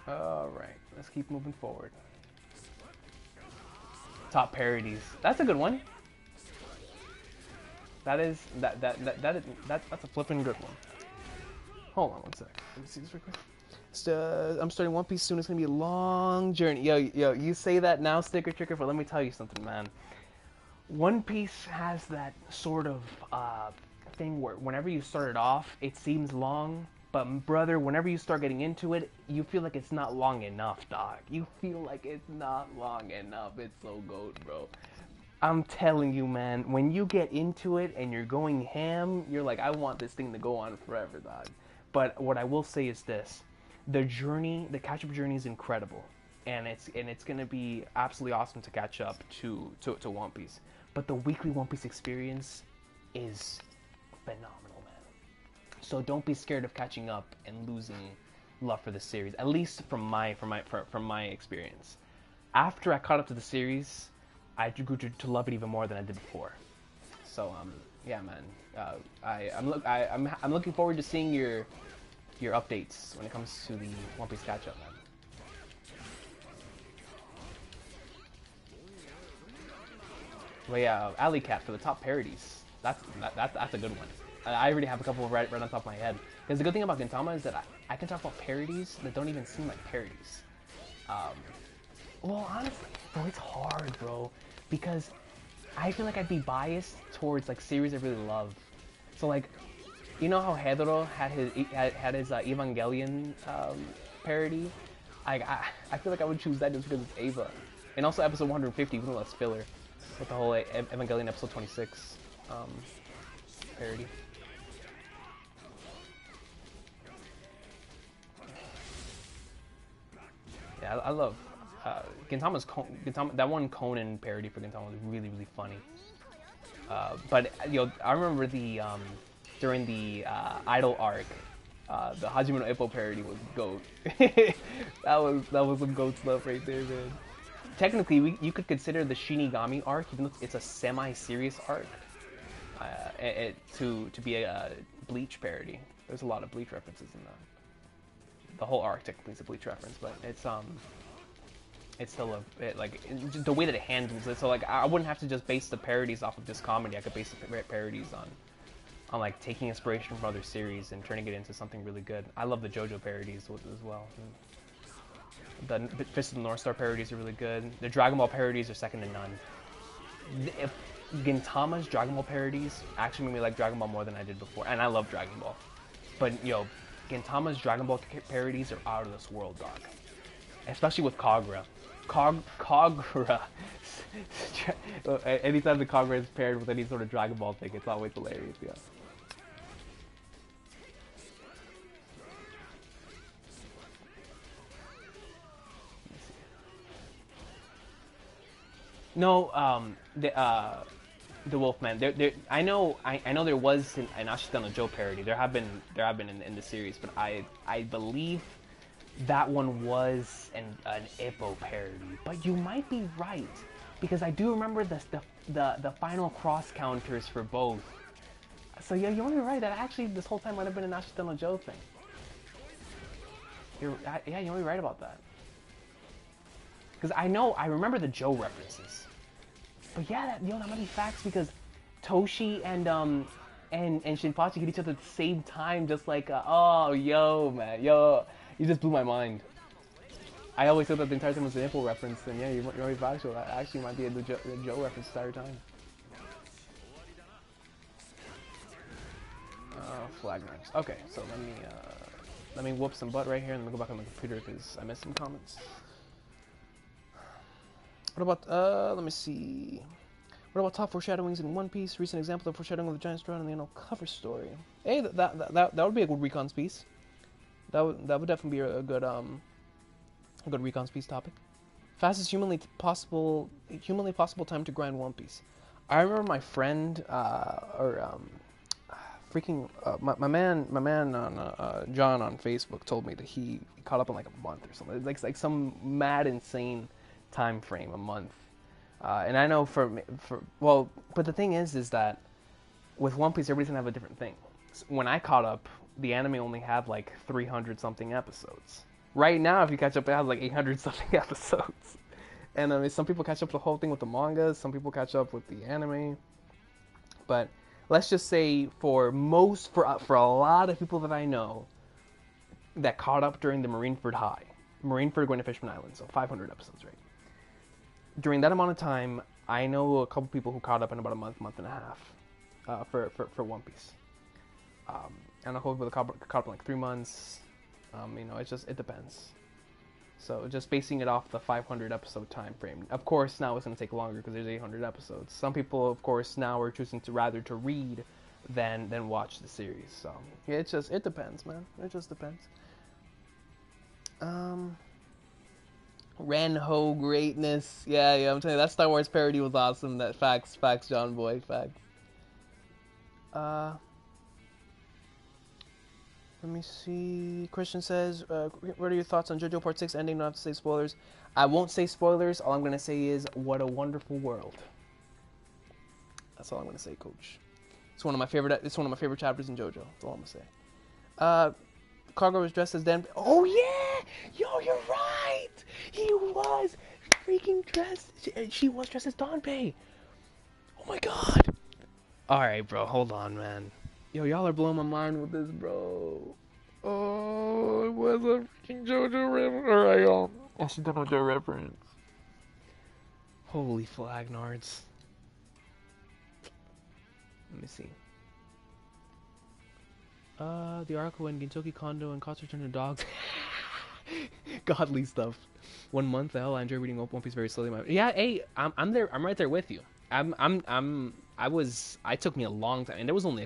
Alright, let's keep moving forward. Top parodies. That's a good one. That's a flipping good one. Hold on one sec. Let me see this real quick. I'm starting One Piece soon. It's gonna be a long journey. Yo, you say that now, Sticker Tricker, but let me tell you something, man. One Piece has that sort of thing where whenever you start it off, it seems long, but brother, whenever you start getting into it, you feel like it's not long enough, dog. You feel like it's not long enough. It's so goat, bro. I'm telling you, man, when you get into it and you're going ham, you're like, I want this thing to go on forever, dog. But what I will say is this. The journey, the catch-up journey is incredible. And it's gonna be absolutely awesome to catch up to One Piece. But the weekly One Piece experience is phenomenal, man. So don't be scared of catching up and losing love for the series. At least from my experience. After I caught up to the series, I grew to love it even more than I did before. So yeah, man. I'm looking forward to seeing your updates when it comes to the One Piece catch-up, man. But yeah, Alley Cat for the top parodies. That's a good one. I already have a couple right on top of my head. Because the good thing about Gintama is that I can talk about parodies that don't even seem like parodies. Well, honestly, bro, it's hard, bro, because I feel like I'd be biased towards like series I really love. So like, you know how Hedoro had his Evangelion parody? I feel like I would choose that just because it's Eva, and also episode 150, even though that's filler, with the whole Evangelion episode 26 parody. Yeah, I love Gintama. That one Conan parody for Gintama was really really funny. But I remember the during the Idol arc, the Hajime no Ippo parody was GOAT. that was some GOAT stuff right there, man. Technically, you could consider the Shinigami arc, even though it's a semi-serious arc, to be a Bleach parody. There's a lot of Bleach references in that. the whole arc technically is a Bleach reference, but it's still the way that it handles it. So like I wouldn't have to just base the parodies off of just comedy. I could base the parodies on like taking inspiration from other series and turning it into something really good. I love the JoJo parodies as well. The Fist of the North Star parodies are really good. The Dragon Ball parodies are second to none. If Gintama's Dragon Ball parodies actually made me like Dragon Ball more than I did before, and I love Dragon Ball. But yo, Gintama's Dragon Ball parodies are out of this world, dog. Especially with Kagura. Kagura. Anytime the Kagura is paired with any sort of Dragon Ball thing, it's always hilarious, yeah. No, the Wolfman. I know there was an Ashitano Joe parody. There have been in the series, but I believe that one was an Ippo parody. But you might be right, because I do remember the final cross counters for both. So yeah, you might be right. That actually this whole time might have been an Ashitano Joe thing. Yeah, you might be right about that. Because I remember the Joe references. But yeah, that might be facts, because Toshi and Shinpachi hit each other at the same time, just like, oh, yo, man, yo, you just blew my mind. I always thought that the entire time was an Ippo reference, and yeah, you're factual. That actually might be a Joe reference the entire time. Flag ranks. Okay, so let me whoop some butt right here, and let me go back on the computer because I missed some comments. What about, let me see. What about top foreshadowings in One Piece? Recent example of foreshadowing of the Giant Stride on the annual cover story. Hey, that would be a good recons piece. That would definitely be a good recons piece topic. Fastest humanly possible time to grind One Piece. I remember my friend, my man on John on Facebook told me that he caught up in like a month or something. Like some mad insane time frame, a month. And I know but the thing is that with One Piece, everybody's gonna have a different thing. So when I caught up, the anime only had like 300 something episodes. Right now, if you catch up, it has like 800 something episodes. And I mean, some people catch up the whole thing with the manga, some people catch up with the anime. But let's just say for a lot of people that I know that caught up during the Marineford High, Marineford going to Fishman Island, so 500 episodes, right? During that amount of time, I know a couple people who caught up in about a month and a half for One Piece. And a couple people that caught up in like 3 months. It depends. So just basing it off the 500 episode time frame. Of course, now it's going to take longer because there's 800 episodes. Some people, of course, now are choosing to rather to read than watch the series. So yeah, it depends, man. It just depends. Renho greatness. Yeah, I'm telling you, that Star Wars parody was awesome. That facts, John Boy, facts. Let me see. Christian says, what are your thoughts on JoJo Part 6 ending? Don't have to say spoilers. I won't say spoilers. All I'm going to say is, what a wonderful world. That's all I'm going to say, Coach. It's one of my favorite chapters in JoJo. That's all I'm going to say. Cargo was dressed as Dan. Oh, yeah! Yo, you're right! He was freaking dressed. She was dressed as Danpei. Oh, my God. All right, bro. Hold on, man. Yo, y'all are blowing my mind with this, bro. Oh, it was a freaking JoJo reference. Alright, y'all. Accidental JoJo reference. Holy flag nards. Let me see. The arc when Gintoki Kondo and Katsu turned to dogs. Godly stuff. 1 month, hell, I enjoy reading One Piece very slowly. Yeah, hey, I'm there. I'm right there with you. It took me a long time, and there was only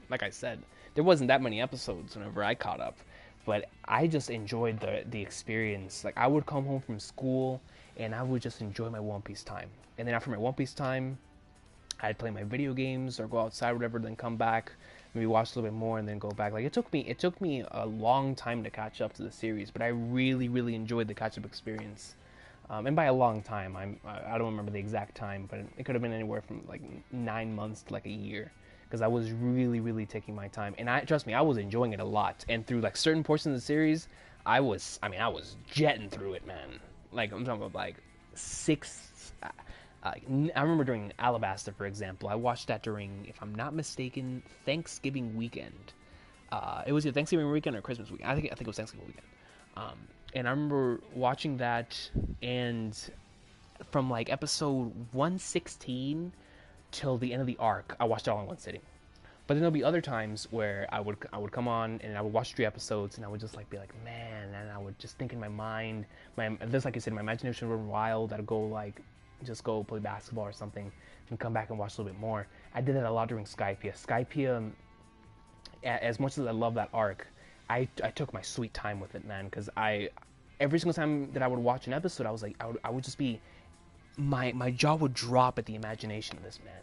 like I said, there wasn't that many episodes whenever I caught up, but I just enjoyed the experience. Like, I would come home from school and I would just enjoy my One Piece time, and then after my One Piece time, I'd play my video games or go outside, whatever, then come back, maybe watch a little bit more, and then go back. Like, it took me a long time to catch up to the series, but I really, really enjoyed the catch-up experience. And by a long time, I don't remember the exact time, but it could have been anywhere from like 9 months to like a year, because I was really, really taking my time. And trust me, I was enjoying it a lot. And through like certain portions of the series, I was jetting through it, man. Like, I'm talking about like six. I remember during Alabasta, for example, I watched that during, if I'm not mistaken, Thanksgiving weekend. It was either Thanksgiving weekend or Christmas weekend. I think it was Thanksgiving weekend. And I remember watching that, and from like episode 116 till the end of the arc, I watched it all in one sitting. But then there'll be other times where I would come on and I would watch 3 episodes and I would just like be like, man, and I would just think in my mind, just like I said, my imagination would run wild. I'd go like, just go play basketball or something and come back and watch a little bit more. I did that a lot during Skypiea. Skypiea, as much as I love that arc, I took my sweet time with it, man, because every single time that I would watch an episode, I was like, I would just be, my jaw would drop at the imagination of this man.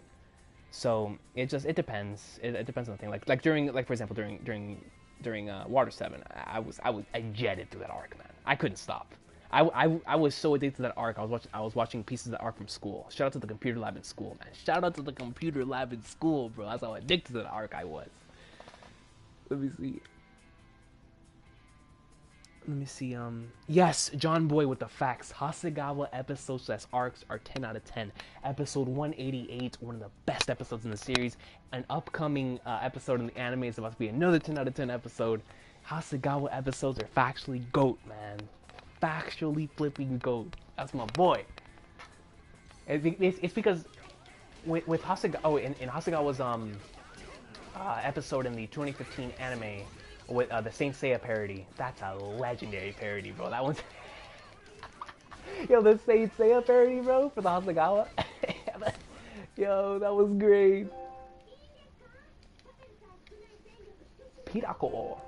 So it depends. It depends on the thing. Like during, like for example, during Water 7, I jetted through that arc, man. I couldn't stop. I was so addicted to that arc. I was watching pieces of that arc from school. Shout out to the computer lab in school, man. Shout out to the computer lab in school, bro. That's how addicted to that arc I was. Let me see. Yes, John Boy with the facts. Hasegawa episodes / arcs are 10 out of 10. Episode 188, one of the best episodes in the series. An upcoming episode in the anime is about to be another 10 out of 10 episode. Hasegawa episodes are factually GOAT, man. Factually flipping GOAT. That's my boy. It's because with Hasegawa, in Hasegawa's episode in the 2015 anime, with the Saint Seiya parody. That's a legendary parody, bro. That one's... Yo, the Saint Seiya parody, bro, for the Hasegawa. Yo, that was great. Pirako.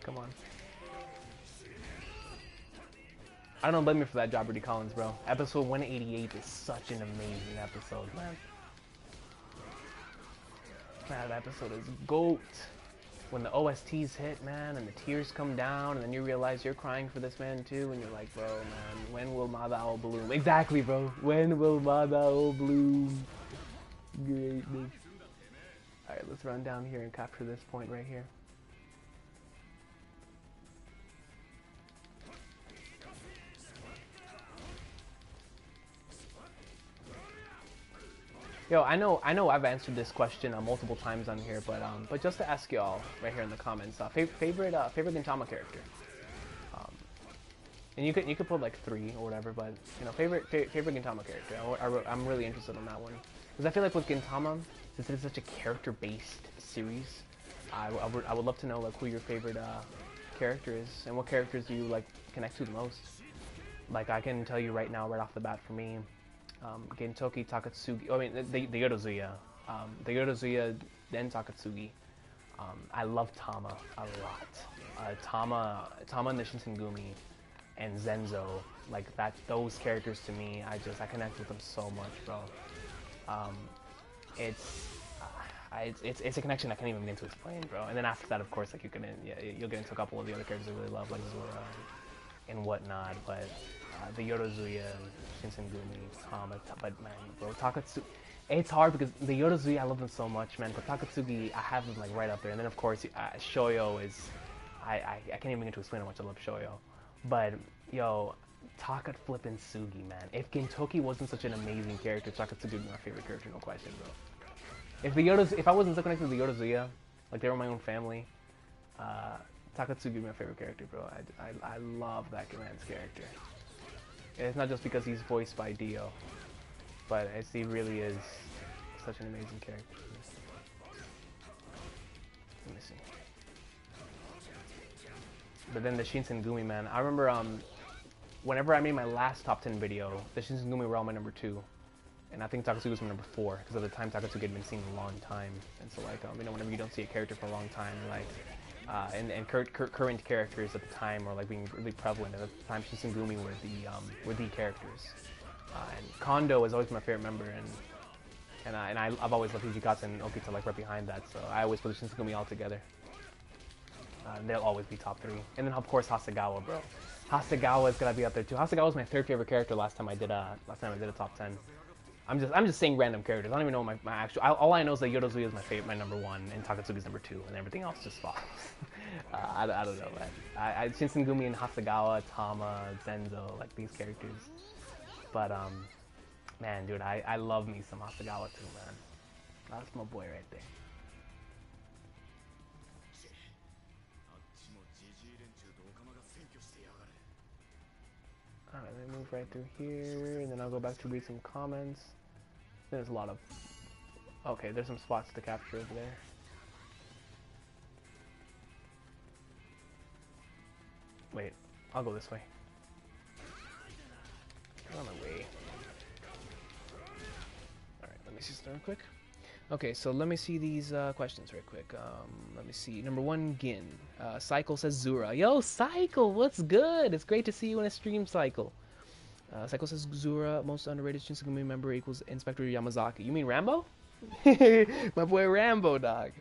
Come on. I don't blame you for that job, Rudy Collins, bro. Episode 188 is such an amazing episode, man. Man, that episode is GOAT. When the OSTs hit, man, and the tears come down, and then you realize you're crying for this man too, and you're like, bro, man, when will Madao bloom? Exactly, bro. When will Madao bloom? Greatness. Alright, let's run down here and capture this point right here. Yo, I know I've answered this question multiple times on here, but just to ask y'all right here in the comments, favorite Gintama character, and you could put like 3 or whatever, but you know, favorite Gintama character. I'm really interested in that one because I feel like with Gintama, since it's such a character-based series, I would love to know like who your favorite character is and what characters do you like connect to the most. Like I can tell you right now, right off the bat, for me. Gentoki, Takatsugi, the Yodozuya. The Yodozuya, then Takatsugi. I love Tama a lot. Tama and the Shinsengumi and Zenzo, like that, those characters to me, I connect with them so much, bro. It's a connection I can't even begin to explain, bro. And then after that, of course, like you'll get into a couple of the other characters I really love, like Zora and whatnot, but the Yodozuya, Shinsengumi, Tama, but man, bro, Takatsugi, it's hard because the Yodozuya, I love them so much, man, but Takatsugi, I have them like right up there, and then of course, Shoyo is, I can't even begin to explain how much I love Shoyo, but, yo, Takat flippin' Sugi, man, if Gintoki wasn't such an amazing character, Takatsugi would be my favorite character, no question, bro. If I wasn't so connected to the Yodozuya, like they were my own family, Takatsugi is my favorite character, bro. I love that man's character. And it's not just because he's voiced by Dio, but he really is such an amazing character. Let me see. But then the Shinsengumi, man. I remember whenever I made my last top 10 video, the Shinsengumi were all my number 2. And I think Takatsugi was my number 4, because at the time Takatsugi had been seen a long time. And so like, you know, whenever you don't see a character for a long time, like, and current characters at the time are like being really prevalent. At the time, Shinsengumi were the characters, and Kondo is always my favorite member, and I've always loved Hijikata and Okita like right behind that. So I always put Shinsengumi all together. They'll always be top 3, and then of course Hasegawa, bro. Hasegawa's gotta be up there too. Hasegawa was my third favorite character last time I did a top 10. I'm just saying random characters. I don't even know my actual. All I know is that Yorozuya is my number one, and Takatsuki's number two, and everything else just follows. I don't know, man. Shinsengumi and Hasegawa, Tama, Zenzo, like these characters. But man, dude, I love me some Hasegawa too, man. That's my boy right there. Alright, let me move right through here, and then I'll go back to read some comments. There's a lot of... Okay, there's some spots to capture over there. Wait, I'll go this way. Get on the way. Alright, let me see something real quick. Okay, so let me see these questions real quick. Let me see. Number one, Gin. Cycle says Zura. Yo, Cycle, what's good? It's great to see you in a stream, Cycle. Cycle says Zura, most underrated Shinsengumi member equals Inspector Yamazaki. You mean Rambo? My boy Rambo, dog.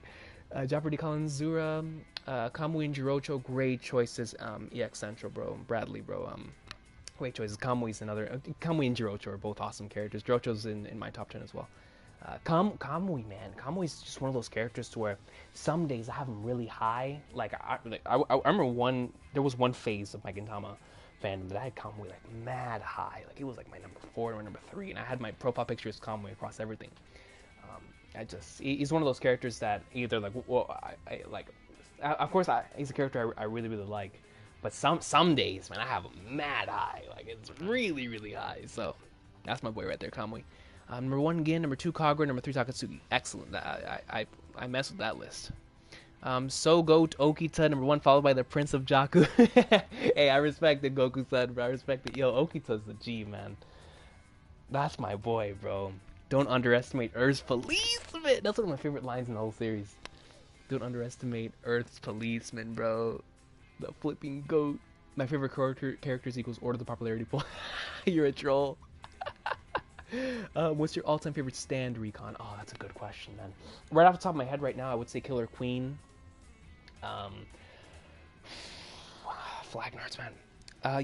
Jeopardy Collins, Zura, Kamui and Jirocho, great choices. EX Central, bro. Bradley, bro. Great choices. Kamui's another. Kamui and Jirocho are both awesome characters. Jirocho's in my top 10 as well. Kamui, man. Kamui's just one of those characters to where some days I have him really high. Like I remember there was one phase of my Gintama fandom that I had Kamui like mad high. Like he was like my number 4 or number 3, and I had my profile picture as Kamui across everything. He's one of those characters that either like, well, I like, of course he's a character I really like, but some days, man, I have him mad high. Like it's really, really high. So that's my boy right there, Kamui. Number 1, Gin. Number 2, Kagura. Number 3, Takatsuki. Excellent. I mess with that list. So Goat Okita, number 1, followed by the Prince of Jaku. Hey, I respect it, Goku-san, bro. I respect it. Yo, Okita's the G, man. That's my boy, bro. Don't underestimate Earth's policeman. That's one of my favorite lines in the whole series. Don't underestimate Earth's policeman, bro. The flipping goat. My favorite characters equals order the popularity poll. You're a troll. What's your all-time favorite stand, Recon? Oh, that's a good question, man. Right off the top of my head right now, I would say Killer Queen. Flagnards, man.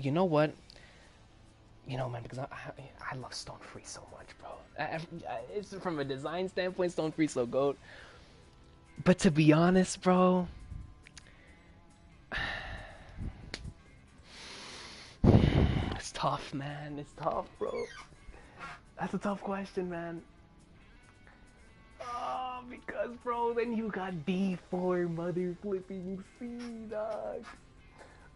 You know what? You know, man, because I love Stone Free so much, bro. It's from a design standpoint, Stone Free so goat. But to be honest, bro, it's tough, man. It's tough, bro. That's a tough question, man. Oh, because, bro, then you got D4 mother flipping C, dog.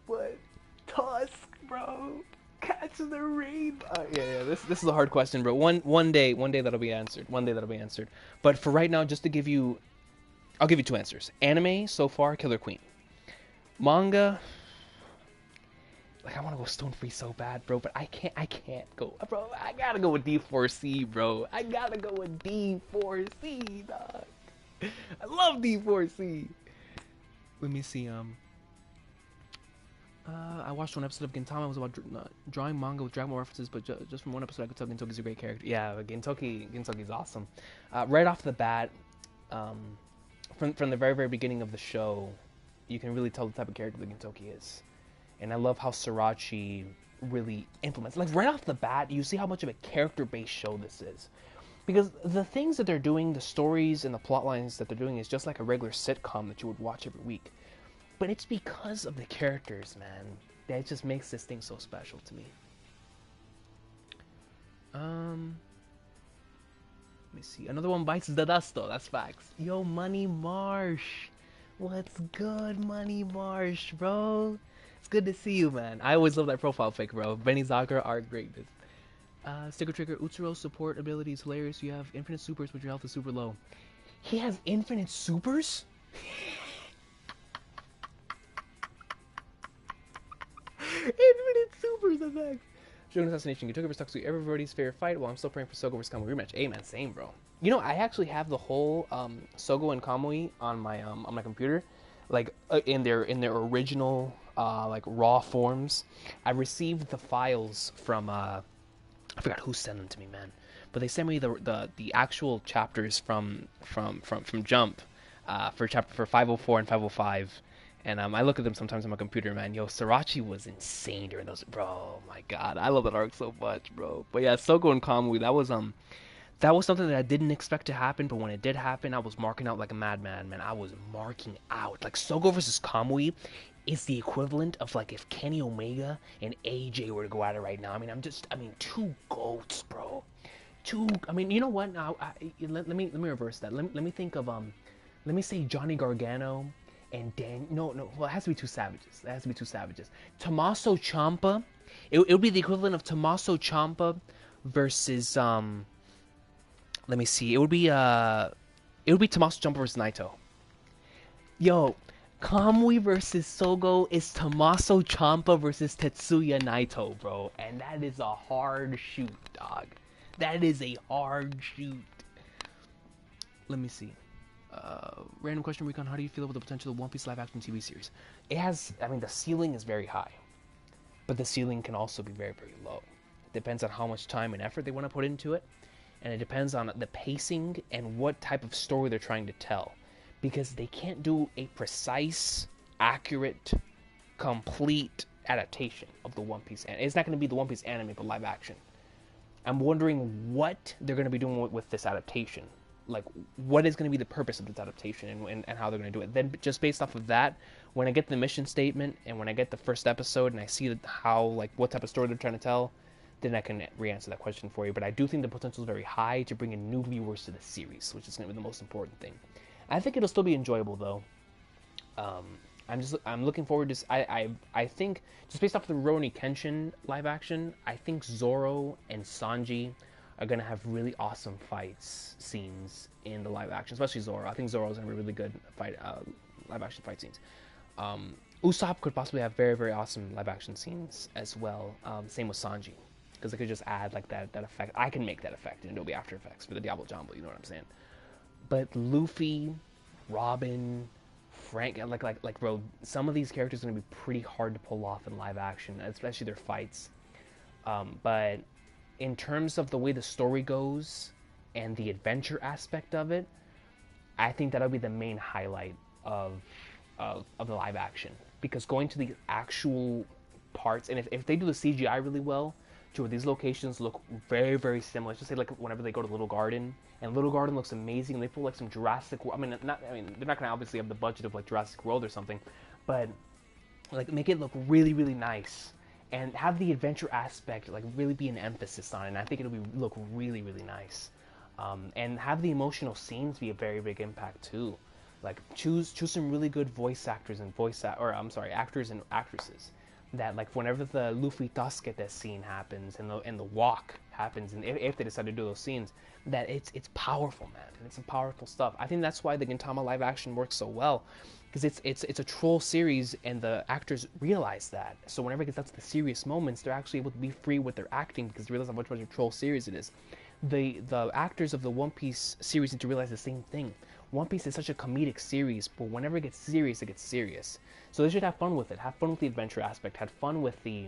But Tusk, bro. Catch the rainbow. Yeah. This is a hard question, bro. One day that'll be answered. One day that'll be answered. But for right now, just to give you, I'll give you 2 answers. Anime so far, Killer Queen. Manga. Like, I want to go Stone Free so bad, bro, but I can't go. Bro, I gotta go with D4C, bro. I gotta go with D4C, dog. I love D4C. Let me see, I watched one episode of Gintama. It was about drawing manga with Dragon Ball references, but just from one episode I could tell Gintoki's a great character. Yeah, Gintoki's awesome. Right off the bat, from the very, very beginning of the show, you can really tell the type of character that Gintoki is. And I love how Srirachi really implements. Like, right off the bat, you see how much of a character-based show this is. Because the things that they're doing, the stories and the plot lines that they're doing is just like a regular sitcom that you would watch every week. But it's because of the characters, man, that it just makes this thing so special to me. Let me see. Another one bites the dust, though. That's facts. Yo, Money Marsh. What's good, Money Marsh, bro? It's good to see you, man. I always love that profile pic, bro. Benny Zakura, art greatness. Sticker Trigger, Utsuro's support ability is hilarious. You have infinite supers, but your health is super low. He has infinite supers? Infinite supers, effects. Shogun Assassination. You took over Takatsuki, everybody's favorite fight. While I'm still praying for Sogo vs. Kamui rematch. Hey, man, same, bro. You know, I actually have the whole Sogo and Kamui on my computer, like in their original like raw forms. I received the files from I forgot who sent them to me, man, but they sent me the actual chapters from Jump for 504 and 505, And I look at them sometimes on my computer, man. Yo, Sriracha was insane during those. Bro, oh my God, I love that arc so much, bro. But yeah, Soko and Kamui, that was something that I didn't expect to happen. But when it did happen, I was marking out like a madman, man. I was marking out. Like Soko versus Kamui is the equivalent of like if Kenny Omega and AJ were to go at it right now. I mean, two goats, bro. Two. I mean, you know what? Now, let me reverse that. Let me think of let me say Johnny Gargano and Dan. No. Well, it has to be two savages. It has to be two savages. Tommaso Ciampa. It would be the equivalent of Tommaso Ciampa versus Let me see. It would be Tommaso Ciampa versus Naito. Yo, Kamui versus Sogo is Tommaso Ciampa versus Tetsuya Naito, bro. And that is a hard shoot, dog. That is a hard shoot. Let me see. Random question, Recon. How do you feel about the potential of One Piece live action TV series? The ceiling is very high, but the ceiling can also be very, very low. It depends on how much time and effort they want to put into it, and it depends on the pacing and what type of story they're trying to tell, because they can't do a precise, accurate, complete adaptation of the One Piece. And it's not going to be the One Piece anime, but live action. I'm wondering what they're going to be doing with this adaptation. Like, what is going to be the purpose of this adaptation and how they're going to do it. Then, just based off of that, when I get the mission statement and when I get the first episode and I see how, like, what type of story they're trying to tell, then I can re-answer that question for you. But I do think the potential is very high to bring in new viewers to the series, which is going to be the most important thing. I think it'll still be enjoyable, though. I'm looking forward to. I think just based off the Rurouni Kenshin live action, I think Zoro and Sanji are gonna have really awesome fights scenes in the live action, especially Zoro. I think Zoro's gonna be really good live action fight scenes. Usopp could possibly have very, very awesome live action scenes as well. Same with Sanji, because they could just add like that effect. I can make that effect in Adobe After Effects for the Diablo Jumbo. You know what I'm saying? But Luffy, Robin, Frank, like bro, some of these characters are gonna be pretty hard to pull off in live action, especially their fights. But in terms of the way the story goes and the adventure aspect of it, I think that'll be the main highlight of the live action. Because going to the actual parts, and if they do the CGI really well, to where these locations look very, very similar. Just say like whenever they go to Little Garden, and Little Garden looks amazing, and they pull like some Jurassic World. They're not gonna obviously have the budget of like Jurassic World or something, but like make it look really, really nice. And have the adventure aspect like really be an emphasis on it. And I think it'll look really, really nice. And have the emotional scenes be a very big impact too. Like choose some really good voice actors and actors and actresses. That like whenever the Luffy Tasukete scene happens and the walk happens, and if they decide to do those scenes, that it's powerful, man. And it's some powerful stuff. I think that's why the Gintama live action works so well. Because it's a troll series, and the actors realize that. So whenever it gets up to the serious moments, they're actually able to be free with their acting because they realize how much of a troll series it is. The actors of the One Piece series need to realize the same thing. One Piece is such a comedic series, but whenever it gets serious, it gets serious. So they should have fun with it. Have fun with the adventure aspect. Have fun with the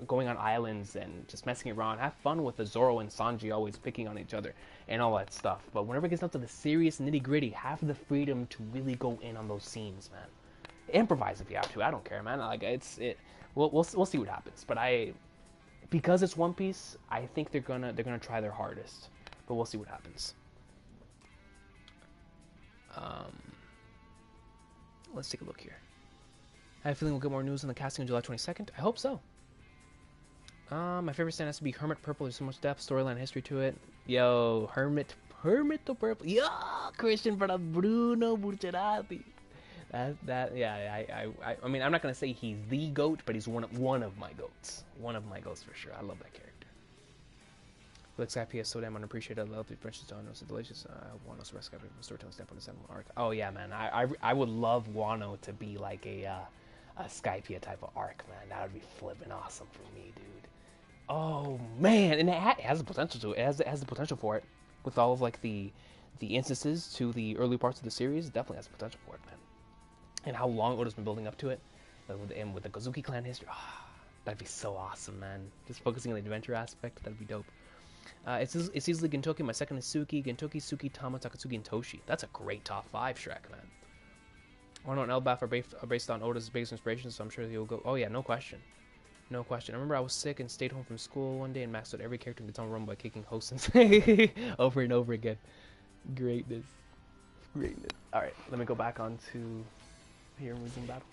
going on islands and just messing around. Have fun with the Zoro and Sanji always picking on each other and all that stuff. But whenever it gets up to the serious nitty gritty, have the freedom to really go in on those scenes, man. Improvise if you have to. I don't care, man. We'll see what happens. But because it's One Piece, I think they're gonna try their hardest. But we'll see what happens. Let's take a look here. I have a feeling we'll get more news on the casting on July 22nd. I hope so. My favorite stand has to be Hermit Purple. There's so much depth, storyline, history to it. Yo, Hermit the Purple. Yo, Christian para Bruno Bucciarati. I mean, I'm not gonna say he's the GOAT, but he's one of my GOATs. One of my GOATs for sure. I love that character. But Skype is so damn unappreciated. I love the French style. So delicious. I hope Wano's rest Skype from a storytelling standpoint is arc. Oh yeah, man. I would love Wano to be like a Skypia type of arc, man. That would be flipping awesome for me, dude. Oh man, and it has the potential to it. It has the potential for it, with all of like the instances to the early parts of the series. It definitely has the potential for it, man. And how long Oda's been building up to it, and with the Gozuki clan history, that'd be so awesome, man. Just focusing on the adventure aspect, that'd be dope. It's easily Gintoki. My second is Suki, Gintoki, Suki, Tama, Takatsuki, and Toshi. That's a great top 5 Shrek, man. One on Elbaf are based on Oda's biggest inspiration, so I'm sure he'll go. Oh yeah, no question. No question. I remember I was sick and stayed home from school one day and maxed out every character in Gintama Run by kicking hosts and over and over again. Greatness. Greatness. Alright, let me go back on to here and resume battle.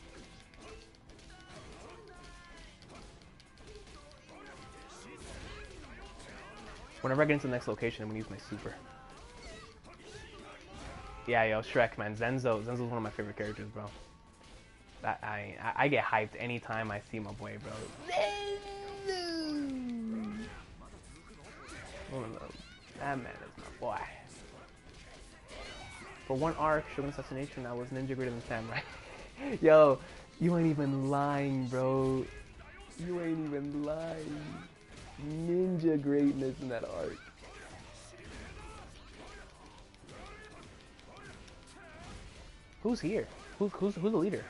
Whenever I get into the next location, I'm gonna use my super. Yeah, yo, Shrek, man. Zenzo's one of my favorite characters, bro. I get hyped anytime I see my boy, bro. That man is my boy. For one arc, Shogun Assassination, I was ninja greater than Samurai. Yo, you ain't even lying, bro. You ain't even lying. Ninja greatness in that arc. Who's here? Who's the leader?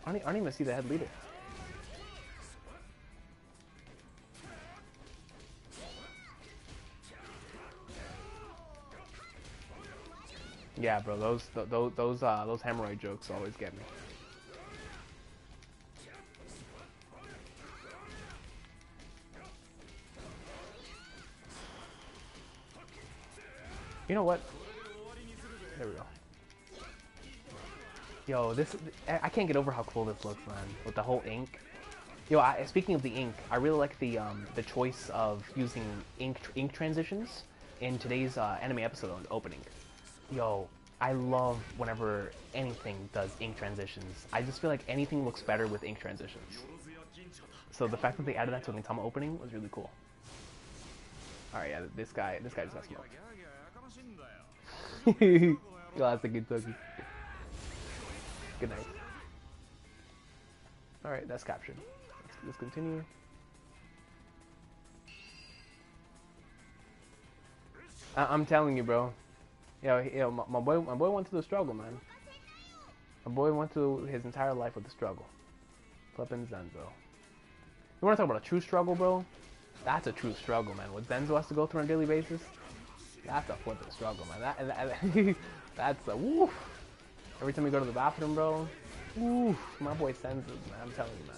I don't even see the head leader. Yeah, bro, those hemorrhoid jokes always get me. You know what? There we go. Yo, I can't get over how cool this looks, man. With the whole ink. Yo, speaking of the ink, I really like the choice of using ink transitions in today's anime episode opening. Yo, I love whenever anything does ink transitions. I just feel like anything looks better with ink transitions. So the fact that they added that to a Gintama opening was really cool. Alright, yeah, this guy just got smoked. Classic Kentucky. Good night. Alright, that's captured. Let's continue. I'm telling you, bro. Yo, my boy went through the struggle, man. My boy went through his entire life with the struggle. Flipping Zenzo. You wanna talk about a true struggle, bro? That's a true struggle, man. What Zenzo has to go through on a daily basis? That's a flipping struggle, man. That's a woof. Every time we go to the bathroom, bro, woof, my boy sends it, man. I'm telling you, man.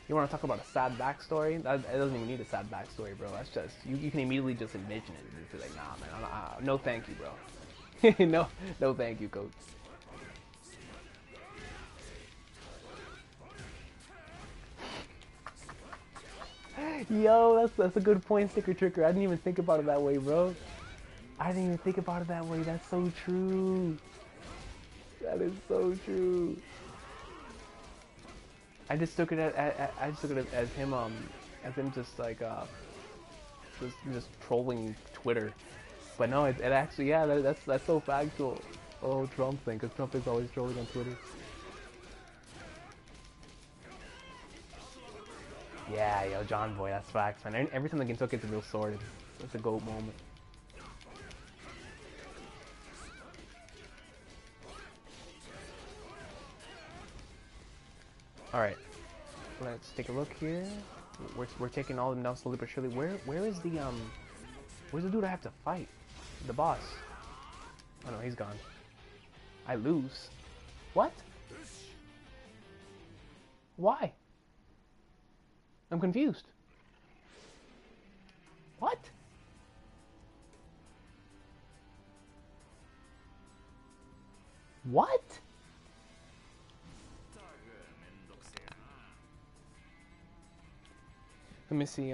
You want to talk about a sad backstory? It doesn't even need a sad backstory, bro. That's just you can immediately just envision it. You're like, nah, man, no, thank you, bro. no, thank you, coach. Yo, that's a good point, Sticker Tricker. I didn't even think about it that way, bro. I didn't even think about it that way. That's so true. That is so true. I just took it as him just like just trolling Twitter. But no, it actually, yeah, that's so factual. Oh, Trump thing, because Trump is always trolling on Twitter. Yeah, yo, John Boy, that's facts, man. Every time the Gintoki gets a real sword, it's a GOAT moment. Alright, let's take a look here. We're taking all of them down slowly but surely. Where's the dude I have to fight? The boss. Oh no, he's gone. I lose. What? Why? I'm confused. What? What? Let me see,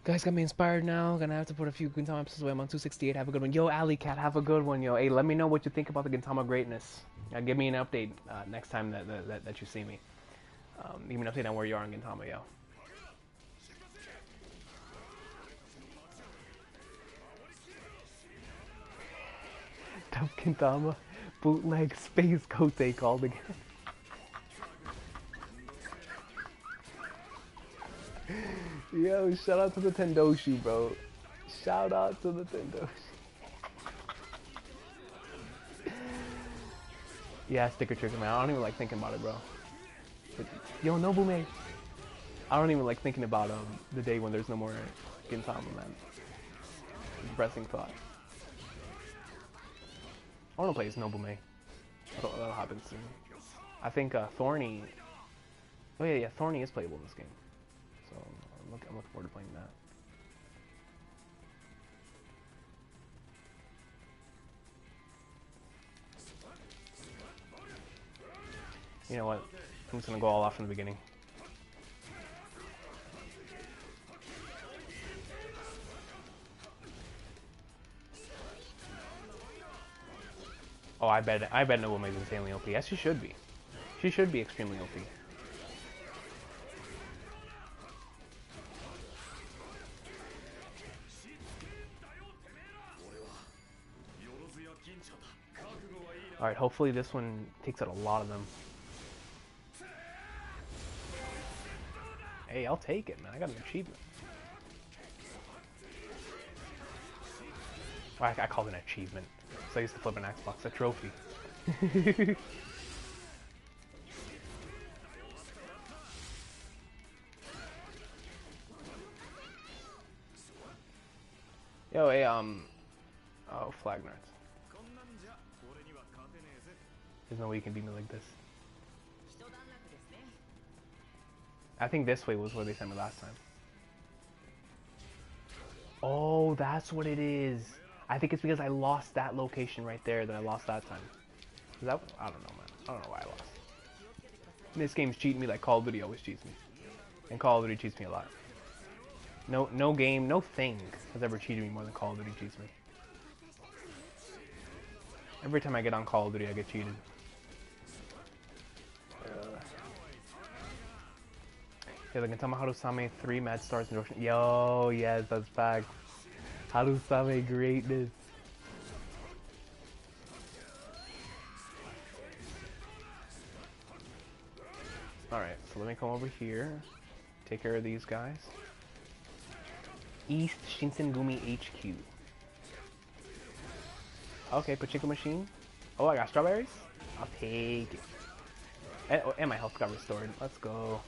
guys got me inspired now. Gonna have to put a few Gintama episodes away. I'm on 268. Have a good one. Yo, Alley Cat, have a good one, yo. Hey, let me know what you think about the Gintama greatness. Give me an update next time that you see me. Give me an update on where you are in Gintama, yo. Tough Gintama, bootleg space Kote called again. Yo, shout out to the Tendoshi, bro. Shout out to the Tendoshi. Yeah, Sticker Tricker, man. I don't even like thinking about it, bro. But, yo, Nobume. I don't even like thinking about the day when there's no more Gintama, man. Depressing thought. I want to play as Nobume. That'll happen soon. I think Thorny. Oh yeah, Thorny is playable in this game, so I'm looking forward to playing that. You know what? I'm just gonna go all off in the beginning. Oh, I bet Nobume is insanely OP. Yes, she should be. She should be extremely OP. Alright, hopefully this one takes out a lot of them. Hey, I'll take it, man. I got an achievement. Well, I called it an achievement. So I used to flip an Xbox, a trophy. Yo, hey, oh, flag nerds. There's no way you can beat me like this. I think this way was where they sent me last time. Oh, that's what it is. I think it's because I lost that location right there that I lost that time. Is that? I don't know, man. I don't know why I lost. This game's cheating me like Call of Duty always cheats me. And Call of Duty cheats me a lot. No game, no thing has ever cheated me more than Call of Duty cheats me. Every time I get on Call of Duty, I get cheated. Yeah, the Gintama Harusame 3 mad stars in Ocean. Yo, yes, that's facts. Harusame greatness. Alright, so let me come over here. Take care of these guys. East Shinsengumi HQ. Okay, Pachinko machine. Oh, I got strawberries? I'll take it. And my health got restored. Let's go.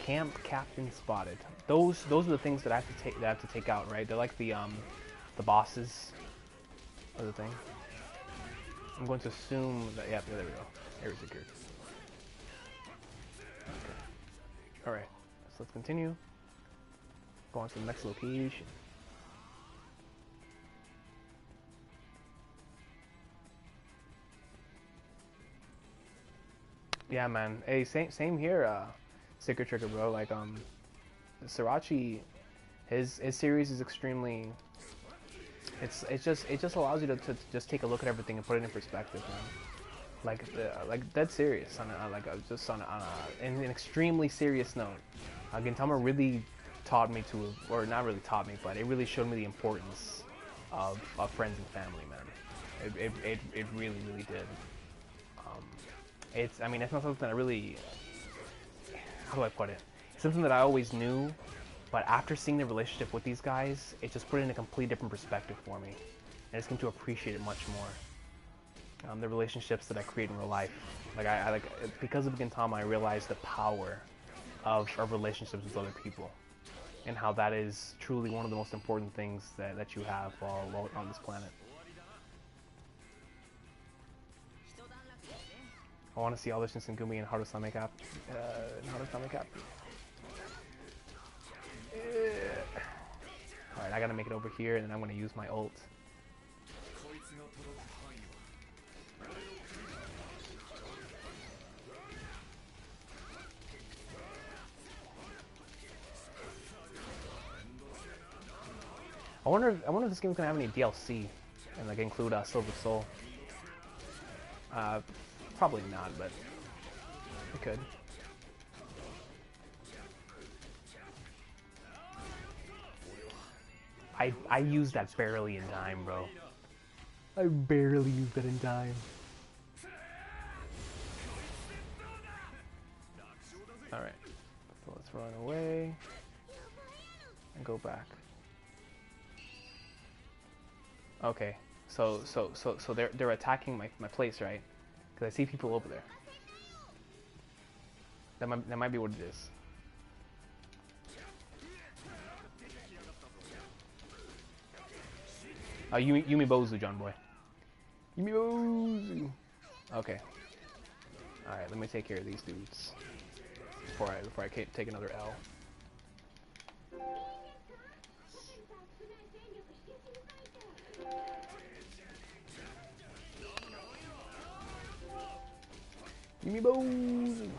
Camp captain spotted. Those are the things that I have to take out, right? They're like the bosses of the thing. I'm going to assume that there we go. Area secured. Okay. Alright. So let's continue. Go on to the next location. Yeah, man. Hey, same here, Sticker Trigger, bro. Like, Srirachi, his series is extremely. It just allows you to just take a look at everything and put it in perspective, man. Like dead serious on an extremely serious note. Gintama really taught me to, or not really taught me, but it really showed me the importance of friends and family, man. It really did. It's not something that I really. How do I put it? It's something that I always knew, but after seeing the relationship with these guys, it just put it in a complete different perspective for me. And I just came to appreciate it much more. The relationships that I create in real life. Because of Gintama, I realized the power of relationships with other people. And how that is truly one of the most important things that you have while on this planet. I want to see all the Shinsengumi and Harusame cap. Alright, I gotta make it over here, and then I'm gonna use my ult. I wonder if this game's gonna have any DLC and like include Silver Soul. Probably not, but it could. I used that barely in time, bro. I barely used that in time. Alright. So let's run away and go back. Okay. So they're attacking my place, right? Because I see people over there. That might be what it is. Yumi Bozu, John Boy. Yumi Bozu. Okay. All right, let me take care of these dudes before I take another L. Yumi Bozu.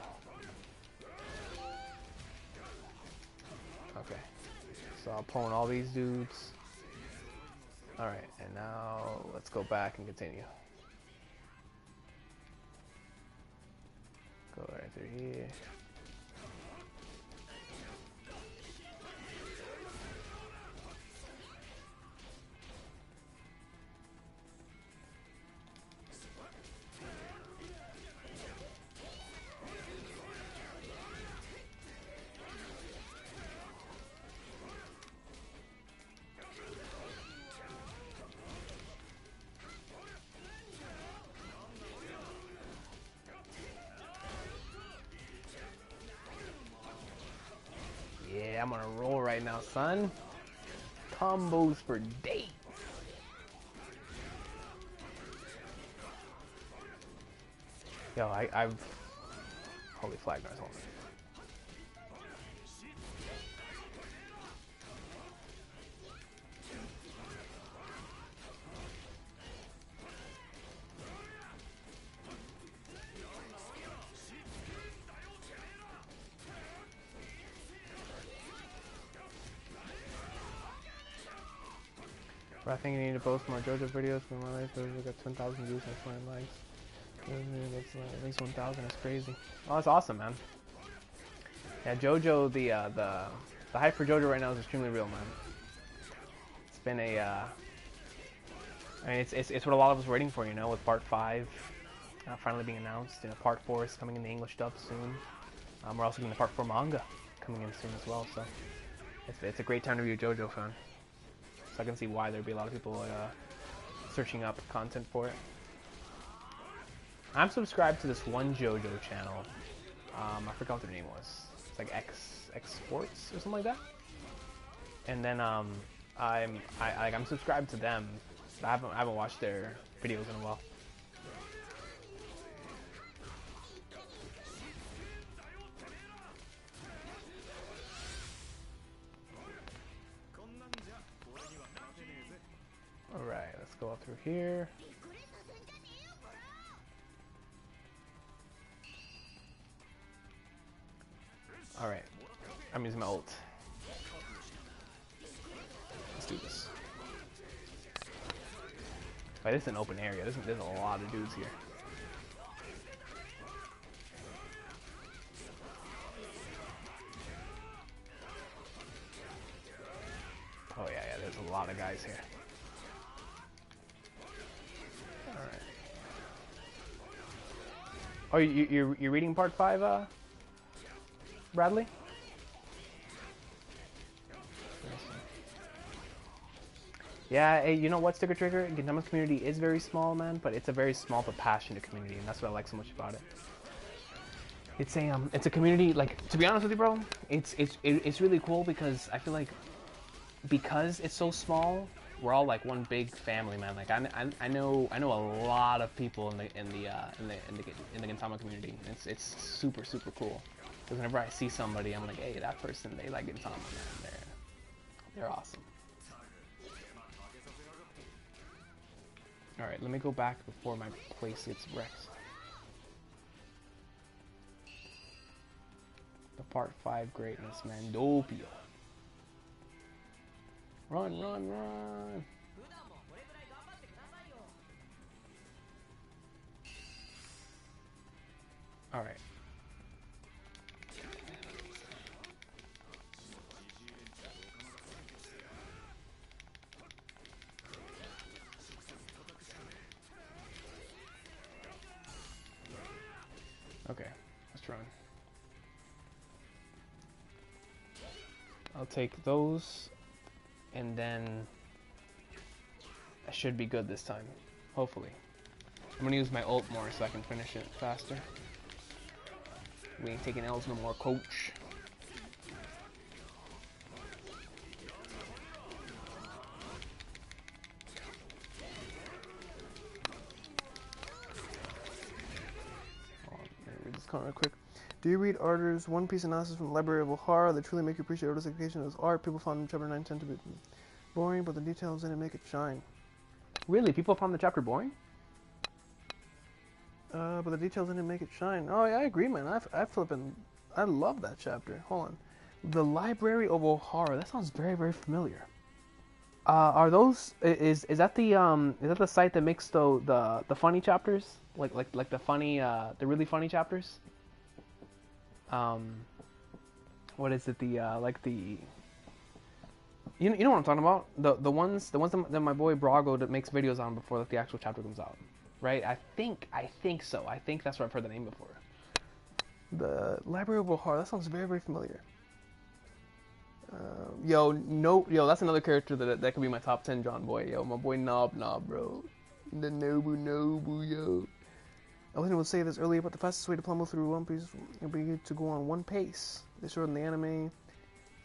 Okay. So I'll pull in all these dudes. All right, and now let's go back and continue. Go right through here. Yeah, I'm on a roll right now, son. Combos for days. Yo, I've... Holy flag, guys, hold on. But I think I need to post more JoJo videos for my life. We got 10,000 views and 20 likes. That's like at least 1,000. That's crazy. Oh, that's awesome, man. Yeah, JoJo, the hype for JoJo right now is extremely real, man. It's been a, I mean, it's what a lot of us were waiting for, you know, with Part 5 finally being announced. You know, Part 4 is coming in the English dub soon. We're also getting the Part 4 manga coming in soon as well. So it's a great time to be a JoJo fan. So I can see why there'd be a lot of people searching up content for it. I'm subscribed to this one JoJo channel. I forgot what their name was. It's like X Sports or something like that. And then I'm subscribed to them. But I haven't watched their videos in a while. Alright, let's go up through here. Alright, I'm using my ult. Let's do this. Wait, this is an open area. There's a lot of dudes here. Oh yeah, there's a lot of guys here. Alright. Oh, you're reading Part 5, Bradley? Yeah, hey, you know what, Sticker Trigger? Gintama's community is very small, man, but it's a very small but passionate community, and that's what I like so much about it. It's a community, like, to be honest with you, bro, it's really cool because I feel like because it's so small, we're all like one big family, man. Like I know a lot of people in the Gintama community. It's super cool. Because whenever I see somebody, I'm like, hey, that person, they like Gintama, man. They're awesome. All right, let me go back before my place gets wrecked. The Part 5 greatness, man. Dopio. Run, run, run! Alright. Okay, let's run. I'll take those, and then I should be good this time, hopefully. I'm gonna use my ult more so I can finish it faster. We ain't taking L's no more, coach. comment real quick. Do you read Arter's One Piece analysis from the Library of Ohara that truly make you appreciate Oda's execution of his art? People found chapter 9 10 to be boring, but the details in it make it shine. Really? People found the chapter boring? But the details in it make it shine. Oh, yeah, I agree, man. I love that chapter. Hold on. The Library of Ohara. That sounds very, very familiar. Are those is that the site that makes the funny chapters? Like the funny the really funny chapters? What is it? The like the you know what I'm talking about? The ones that my boy Brago that makes videos on before like the actual chapter comes out. Right? I think so. I think that's where I've heard the name before. The Library of Ohara. That sounds very, very familiar. That's another character that could be my top 10 John Boy. Yo, my boy Nob, bro. The Nobu, yo. I wasn't able to say this earlier, but the fastest way to plummet through One Piece would be to go on one pace. They showed in the anime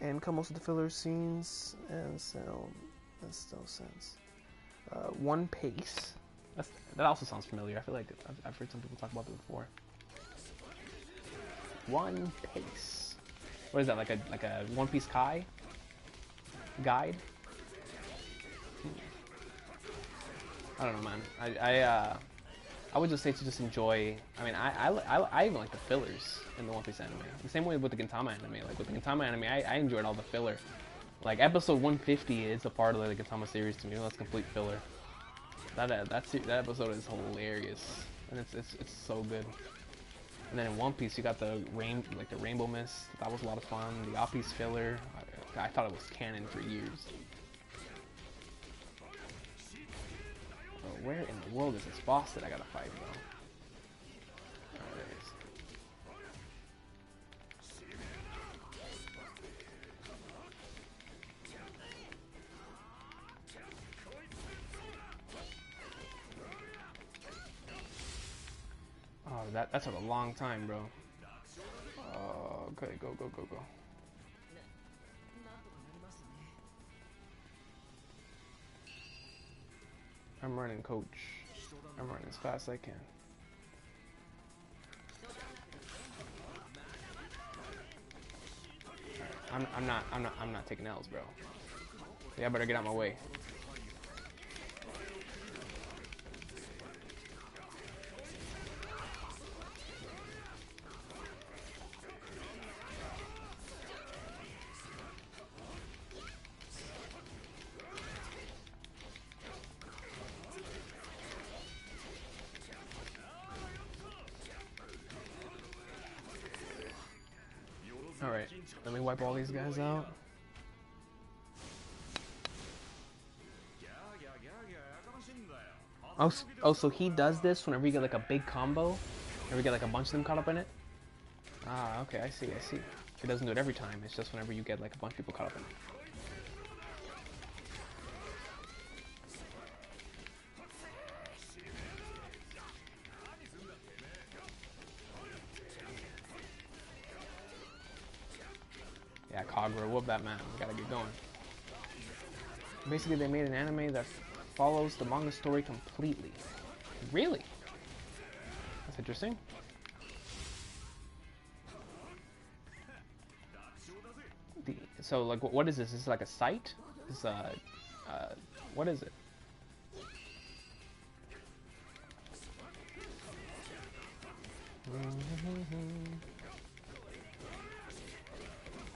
and cut most of the filler scenes, and so that's no sense. One pace. That also sounds familiar. I feel like I've heard some people talk about it before. One pace. What is that, like a One Piece Kai guide? I don't know, man. I would just say to just enjoy. I mean, I even like the fillers in the One Piece anime. The same way with the Gintama anime. Like with the Gintama anime, I enjoyed all the filler. Like episode 150 is a part of the Gintama series to me. That's complete filler. That episode is hilarious, and it's so good. And then in One Piece, you got the Rainbow Mist. That was a lot of fun. The Oppi's filler. I thought it was canon for years. Bro, where in the world is this boss that I gotta fight, bro? Oh, there it is. Oh, that took a long time, bro. Okay, go. I'm running, coach. I'm running as fast as I can. Right, I'm not taking L's, bro. Yeah, I better get out my way. Alright, let me wipe all these guys out. Oh, so he does this whenever you get like a big combo? Whenever you get like a bunch of them caught up in it? Ah, okay, I see. He doesn't do it every time, it's just whenever you get like a bunch of people caught up in it. Yeah, Kagura, whoop that man. We gotta get going. Basically, they made an anime that follows the manga story completely. Really? That's interesting. So, like, what is this? Is this like a site? Is what is it?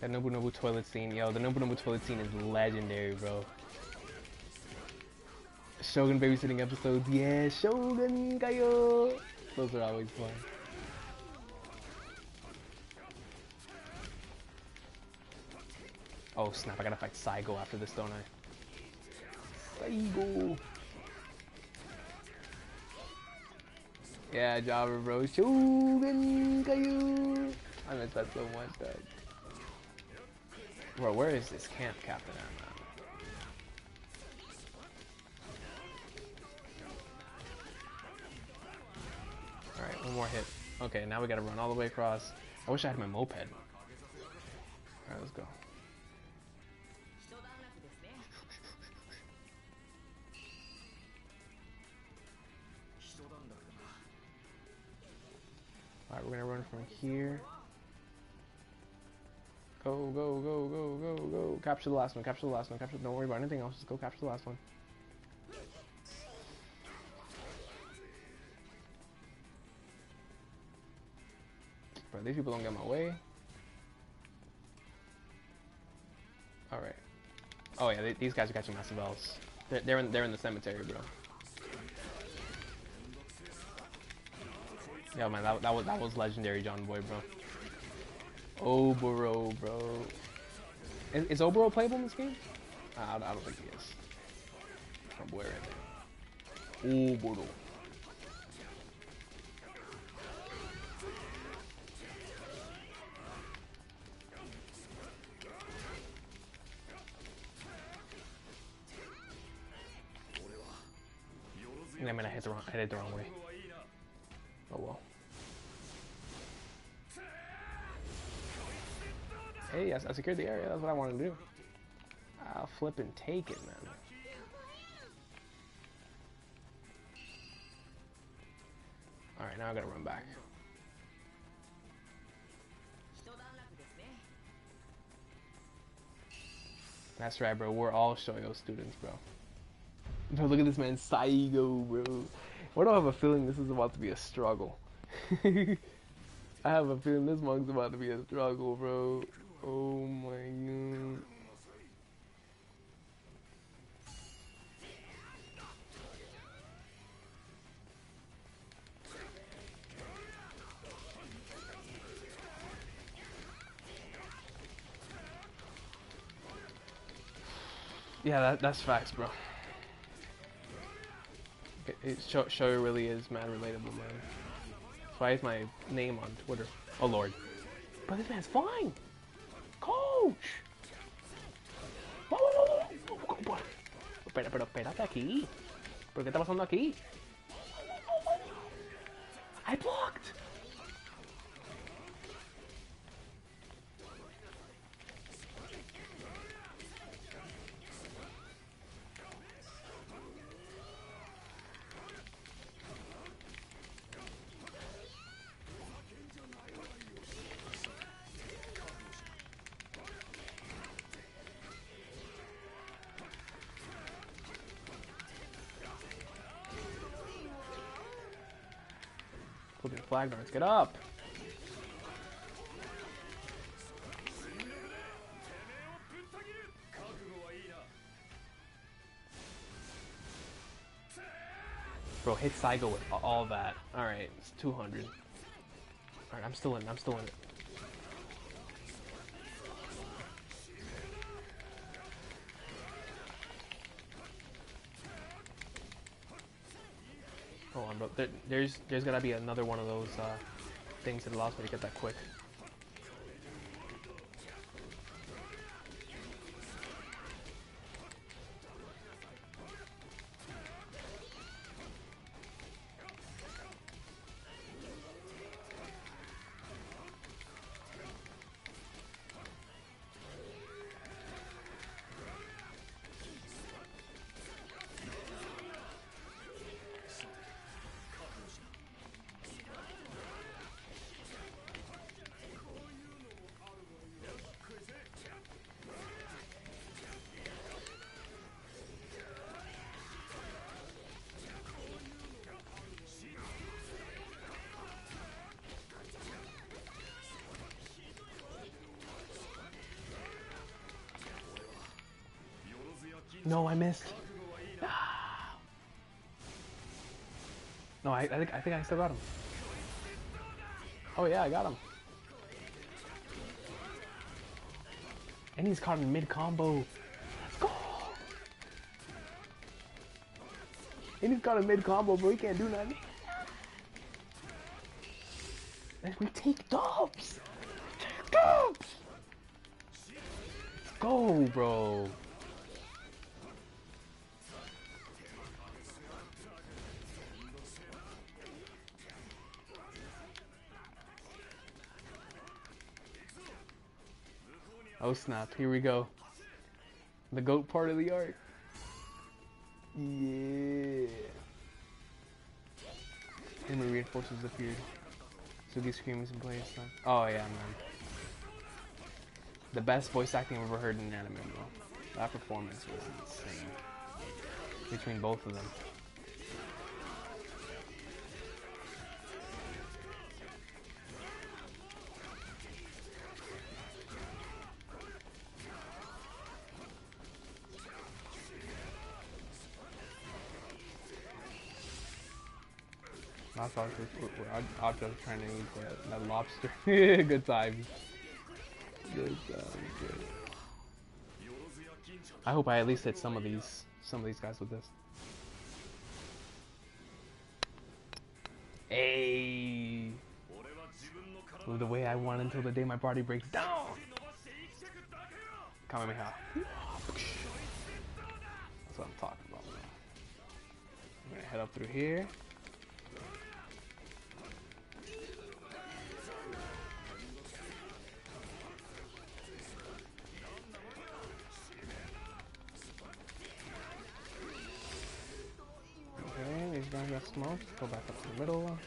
That Nobu toilet scene, yo, the Nobu toilet scene is legendary, bro. Shogun babysitting episodes, yeah, Shogun kayo! Those are always fun. Oh snap, I gotta fight Saigo after this, don't I? Saigo! Yeah, Jabba, bro, Shogun kayo! I miss that so much, dog. Bro, where is this camp captain at, man? Alright, one more hit. Okay, now we gotta run all the way across. I wish I had my moped. Alright, let's go. Alright, Alright, we're gonna run from here. Go, go, go, go, go, go. Capture the last one, capture the last one, capture. Don't worry about anything else, just go capture the last one. Bro, these people don't get in my way. Alright. Oh yeah, these guys are catching massive L's. They're in the cemetery, bro. Yo man, that was legendary, John Boy, bro. Oboro, bro. Is Oboro playable in this game? I don't think he is. My boy right there. Oboro. I mean, I hit it the wrong way. Oh well. Hey, I secured the area. That's what I wanted to do. I'll flip and take it, man. Alright, now I gotta run back. That's right, bro. We're all Shoyo students, bro. Bro, look at this man, Saigo, bro. Why do I have a feeling this is about to be a struggle? I have a feeling this monk's about to be a struggle, bro. Oh my god. Yeah, that's facts, bro. Shoyo really is mad relatable, man. That's why is my name on Twitter. Oh lord. Bro, this man's flying! Coach! Pero espérate aquí. ¿Pero qué está pasando aquí? I blocked! Look at the flag guards, get up! Bro, hit Saigo with all that. Alright, it's 200. Alright, I'm still in it. Hold on, bro. There's gotta be another one of those things that allows me to get that quick. No, I missed. No, I think I still got him. Oh yeah, I got him. And he's caught in mid combo. Let's go. And he's caught in mid combo, bro. He can't do nothing. And we take dubs. Take dubs. Let's go, bro. Oh snap, here we go. The GOAT part of the arc. Yeah. Enemy reinforcements appeared. Sugi screams and plays stuff. Oh yeah, man. The best voice acting I've ever heard in an anime, bro. That performance was insane. Between both of them. That's I'll just trying to eat that lobster. Good times. Good times. Good. I hope I at least hit some of these guys with this. Hey. Move the way I want until the day my body breaks down. Kamehameha. That's what I'm talking about, man. I'm gonna head up through here. Okay, these guys got smoked. Go back up to the middle.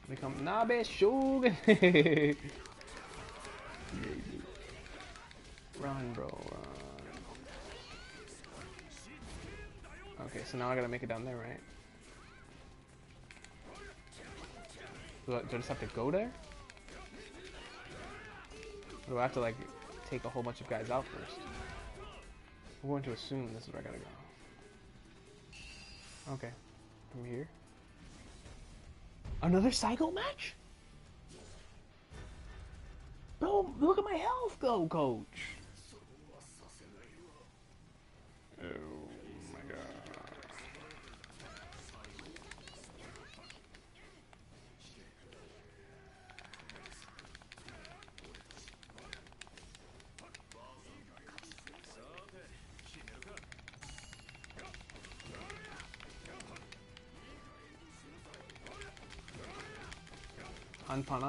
They come Nabe Shogun. Run, bro, run. Okay, so now I gotta make it down there, right? Do I just have to go there? Or do I have to, like, take a whole bunch of guys out first? I'm going to assume this is where I gotta go. Okay. From here. Another cycle match? Bro, look at my health go, coach. Oh my god. Unpun.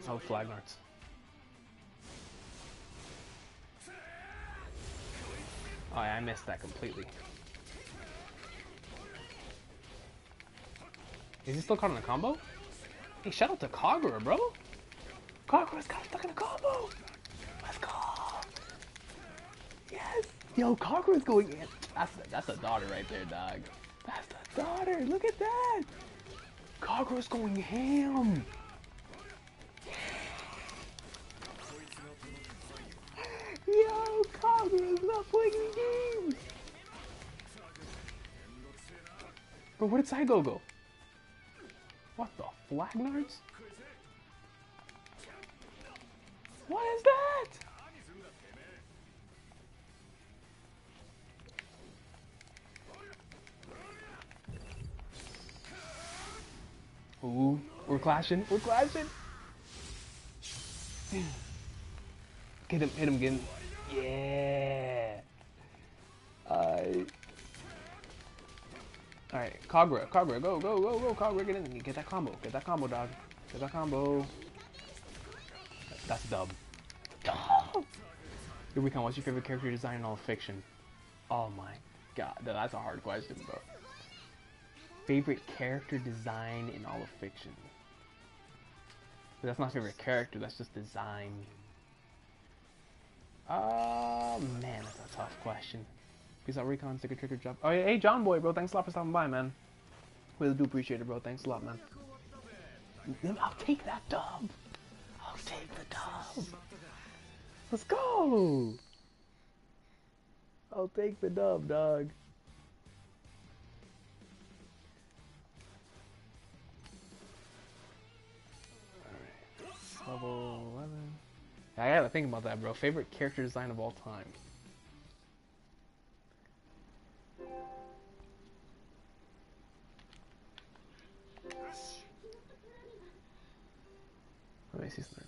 Oh, flag narts. Oh, yeah, I missed that completely. Is he still caught in a combo? Hey, shout out to Kagura, bro. Kagura's got stuck in a combo. Let's go. Yes. Yo, Kagura's going in. That's a daughter right there, dog. That's the daughter. Look at that. Kagura's going ham. Yo, Kagura's not playing any games. Bro, where did Saigo go? What the flagnards? What is that? Ooh, we're clashing. We're clashing. Hit him again. Yeah. Alright, Kagura, go, Kagura, get in. Get that combo, dog. Get that combo. That's a dub. Here we come. What's your favorite character design in all of fiction? Oh my god, that's a hard question, bro. Favorite character design in all of fiction? But that's not favorite character, that's just design. Oh man, that's a tough question. Peace out, Recon, sticker trigger job. Oh yeah, hey John Boy, bro, thanks a lot for stopping by, man. Really do appreciate it, bro. Thanks a lot, man. I'll take that dub. I'll take the dub. Let's go. I'll take the dub, dog. Alright. Level 11. I gotta think about that, bro. Favorite character design of all time. Let me see something.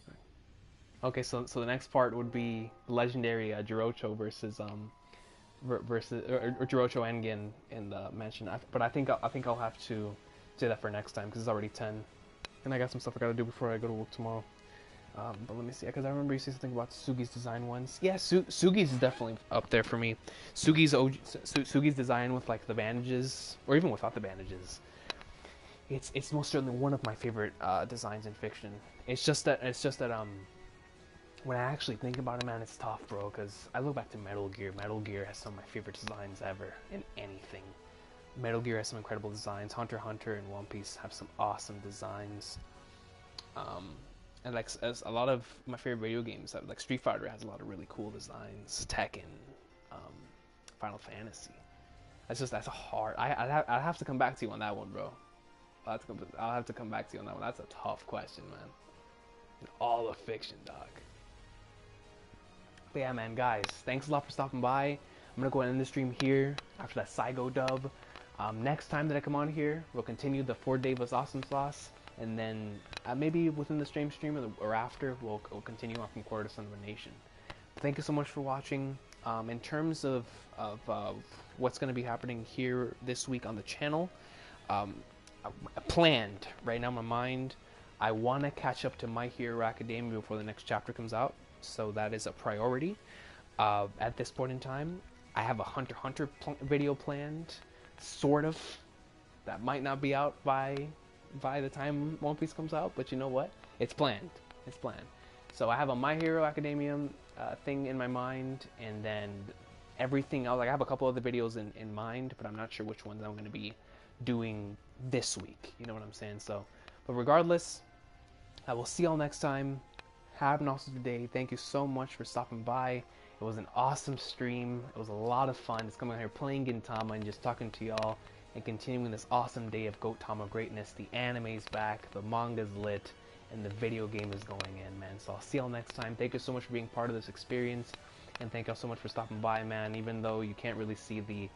Okay, so the next part would be legendary Jirocho versus versus or Jirocho and Gin in the mansion. But I think I'll have to say that for next time because it's already 10, and I got some stuff I gotta do before I go to work tomorrow. But let me see, because I remember you saying something about Sugi's design once. Yeah, Sugi's is definitely up there for me. Sugi's design with like the bandages, or even without the bandages, it's most certainly one of my favorite designs in fiction. It's just that when I actually think about it, man, it's tough, bro. Because I look back to Metal Gear. Metal Gear has some of my favorite designs ever in anything. Metal Gear has some incredible designs. Hunter x Hunter and One Piece have some awesome designs. And like as a lot of my favorite video games, like Street Fighter has a lot of really cool designs. Tekken, um, Final Fantasy. That's a hard. I'd have to come back to you on that one, bro. I'll have to come back to you on that one. That's a tough question, man. All of fiction, dog. But yeah, man, guys, thanks a lot for stopping by. I'm gonna go and end the stream here after that Saigo dub. Next time that I come on here, we'll continue the 4 Devas AwesomeSauce. And then maybe within the stream or after, we'll continue on from Quarter to Son of a Nation. Thank you so much for watching. In terms of what's going to be happening here this week on the channel, planned right now in my mind, I want to catch up to My Hero Academia before the next chapter comes out. So that is a priority. At this point in time, I have a Hunter x Hunter video planned, sort of. That might not be out by the time One Piece comes out, but you know what? It's planned. It's planned. So I have a My Hero Academia thing in my mind, and then everything else. Like I have a couple other videos in mind, but I'm not sure which ones I'm going to be doing this week. You know what I'm saying? So, but regardless, I will see y'all next time. Have an awesome day. Thank you so much for stopping by. It was an awesome stream. It was a lot of fun. Just coming out here playing Gintama and just talking to y'all. And continuing this awesome day of Goatama greatness. The anime's back, the manga's lit, and the video game is going in, man. So I'll see y'all next time. Thank you so much for being part of this experience, and thank y'all so much for stopping by, man. Even though you can't really see the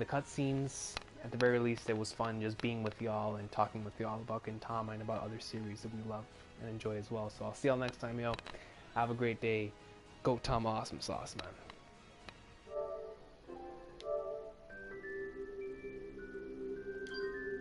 cutscenes, at the very least it was fun just being with y'all and talking with y'all about Gintama and about other series that we love and enjoy as well. So I'll see y'all next time, yo. Have a great day. Goatama AwesomeSauce, man.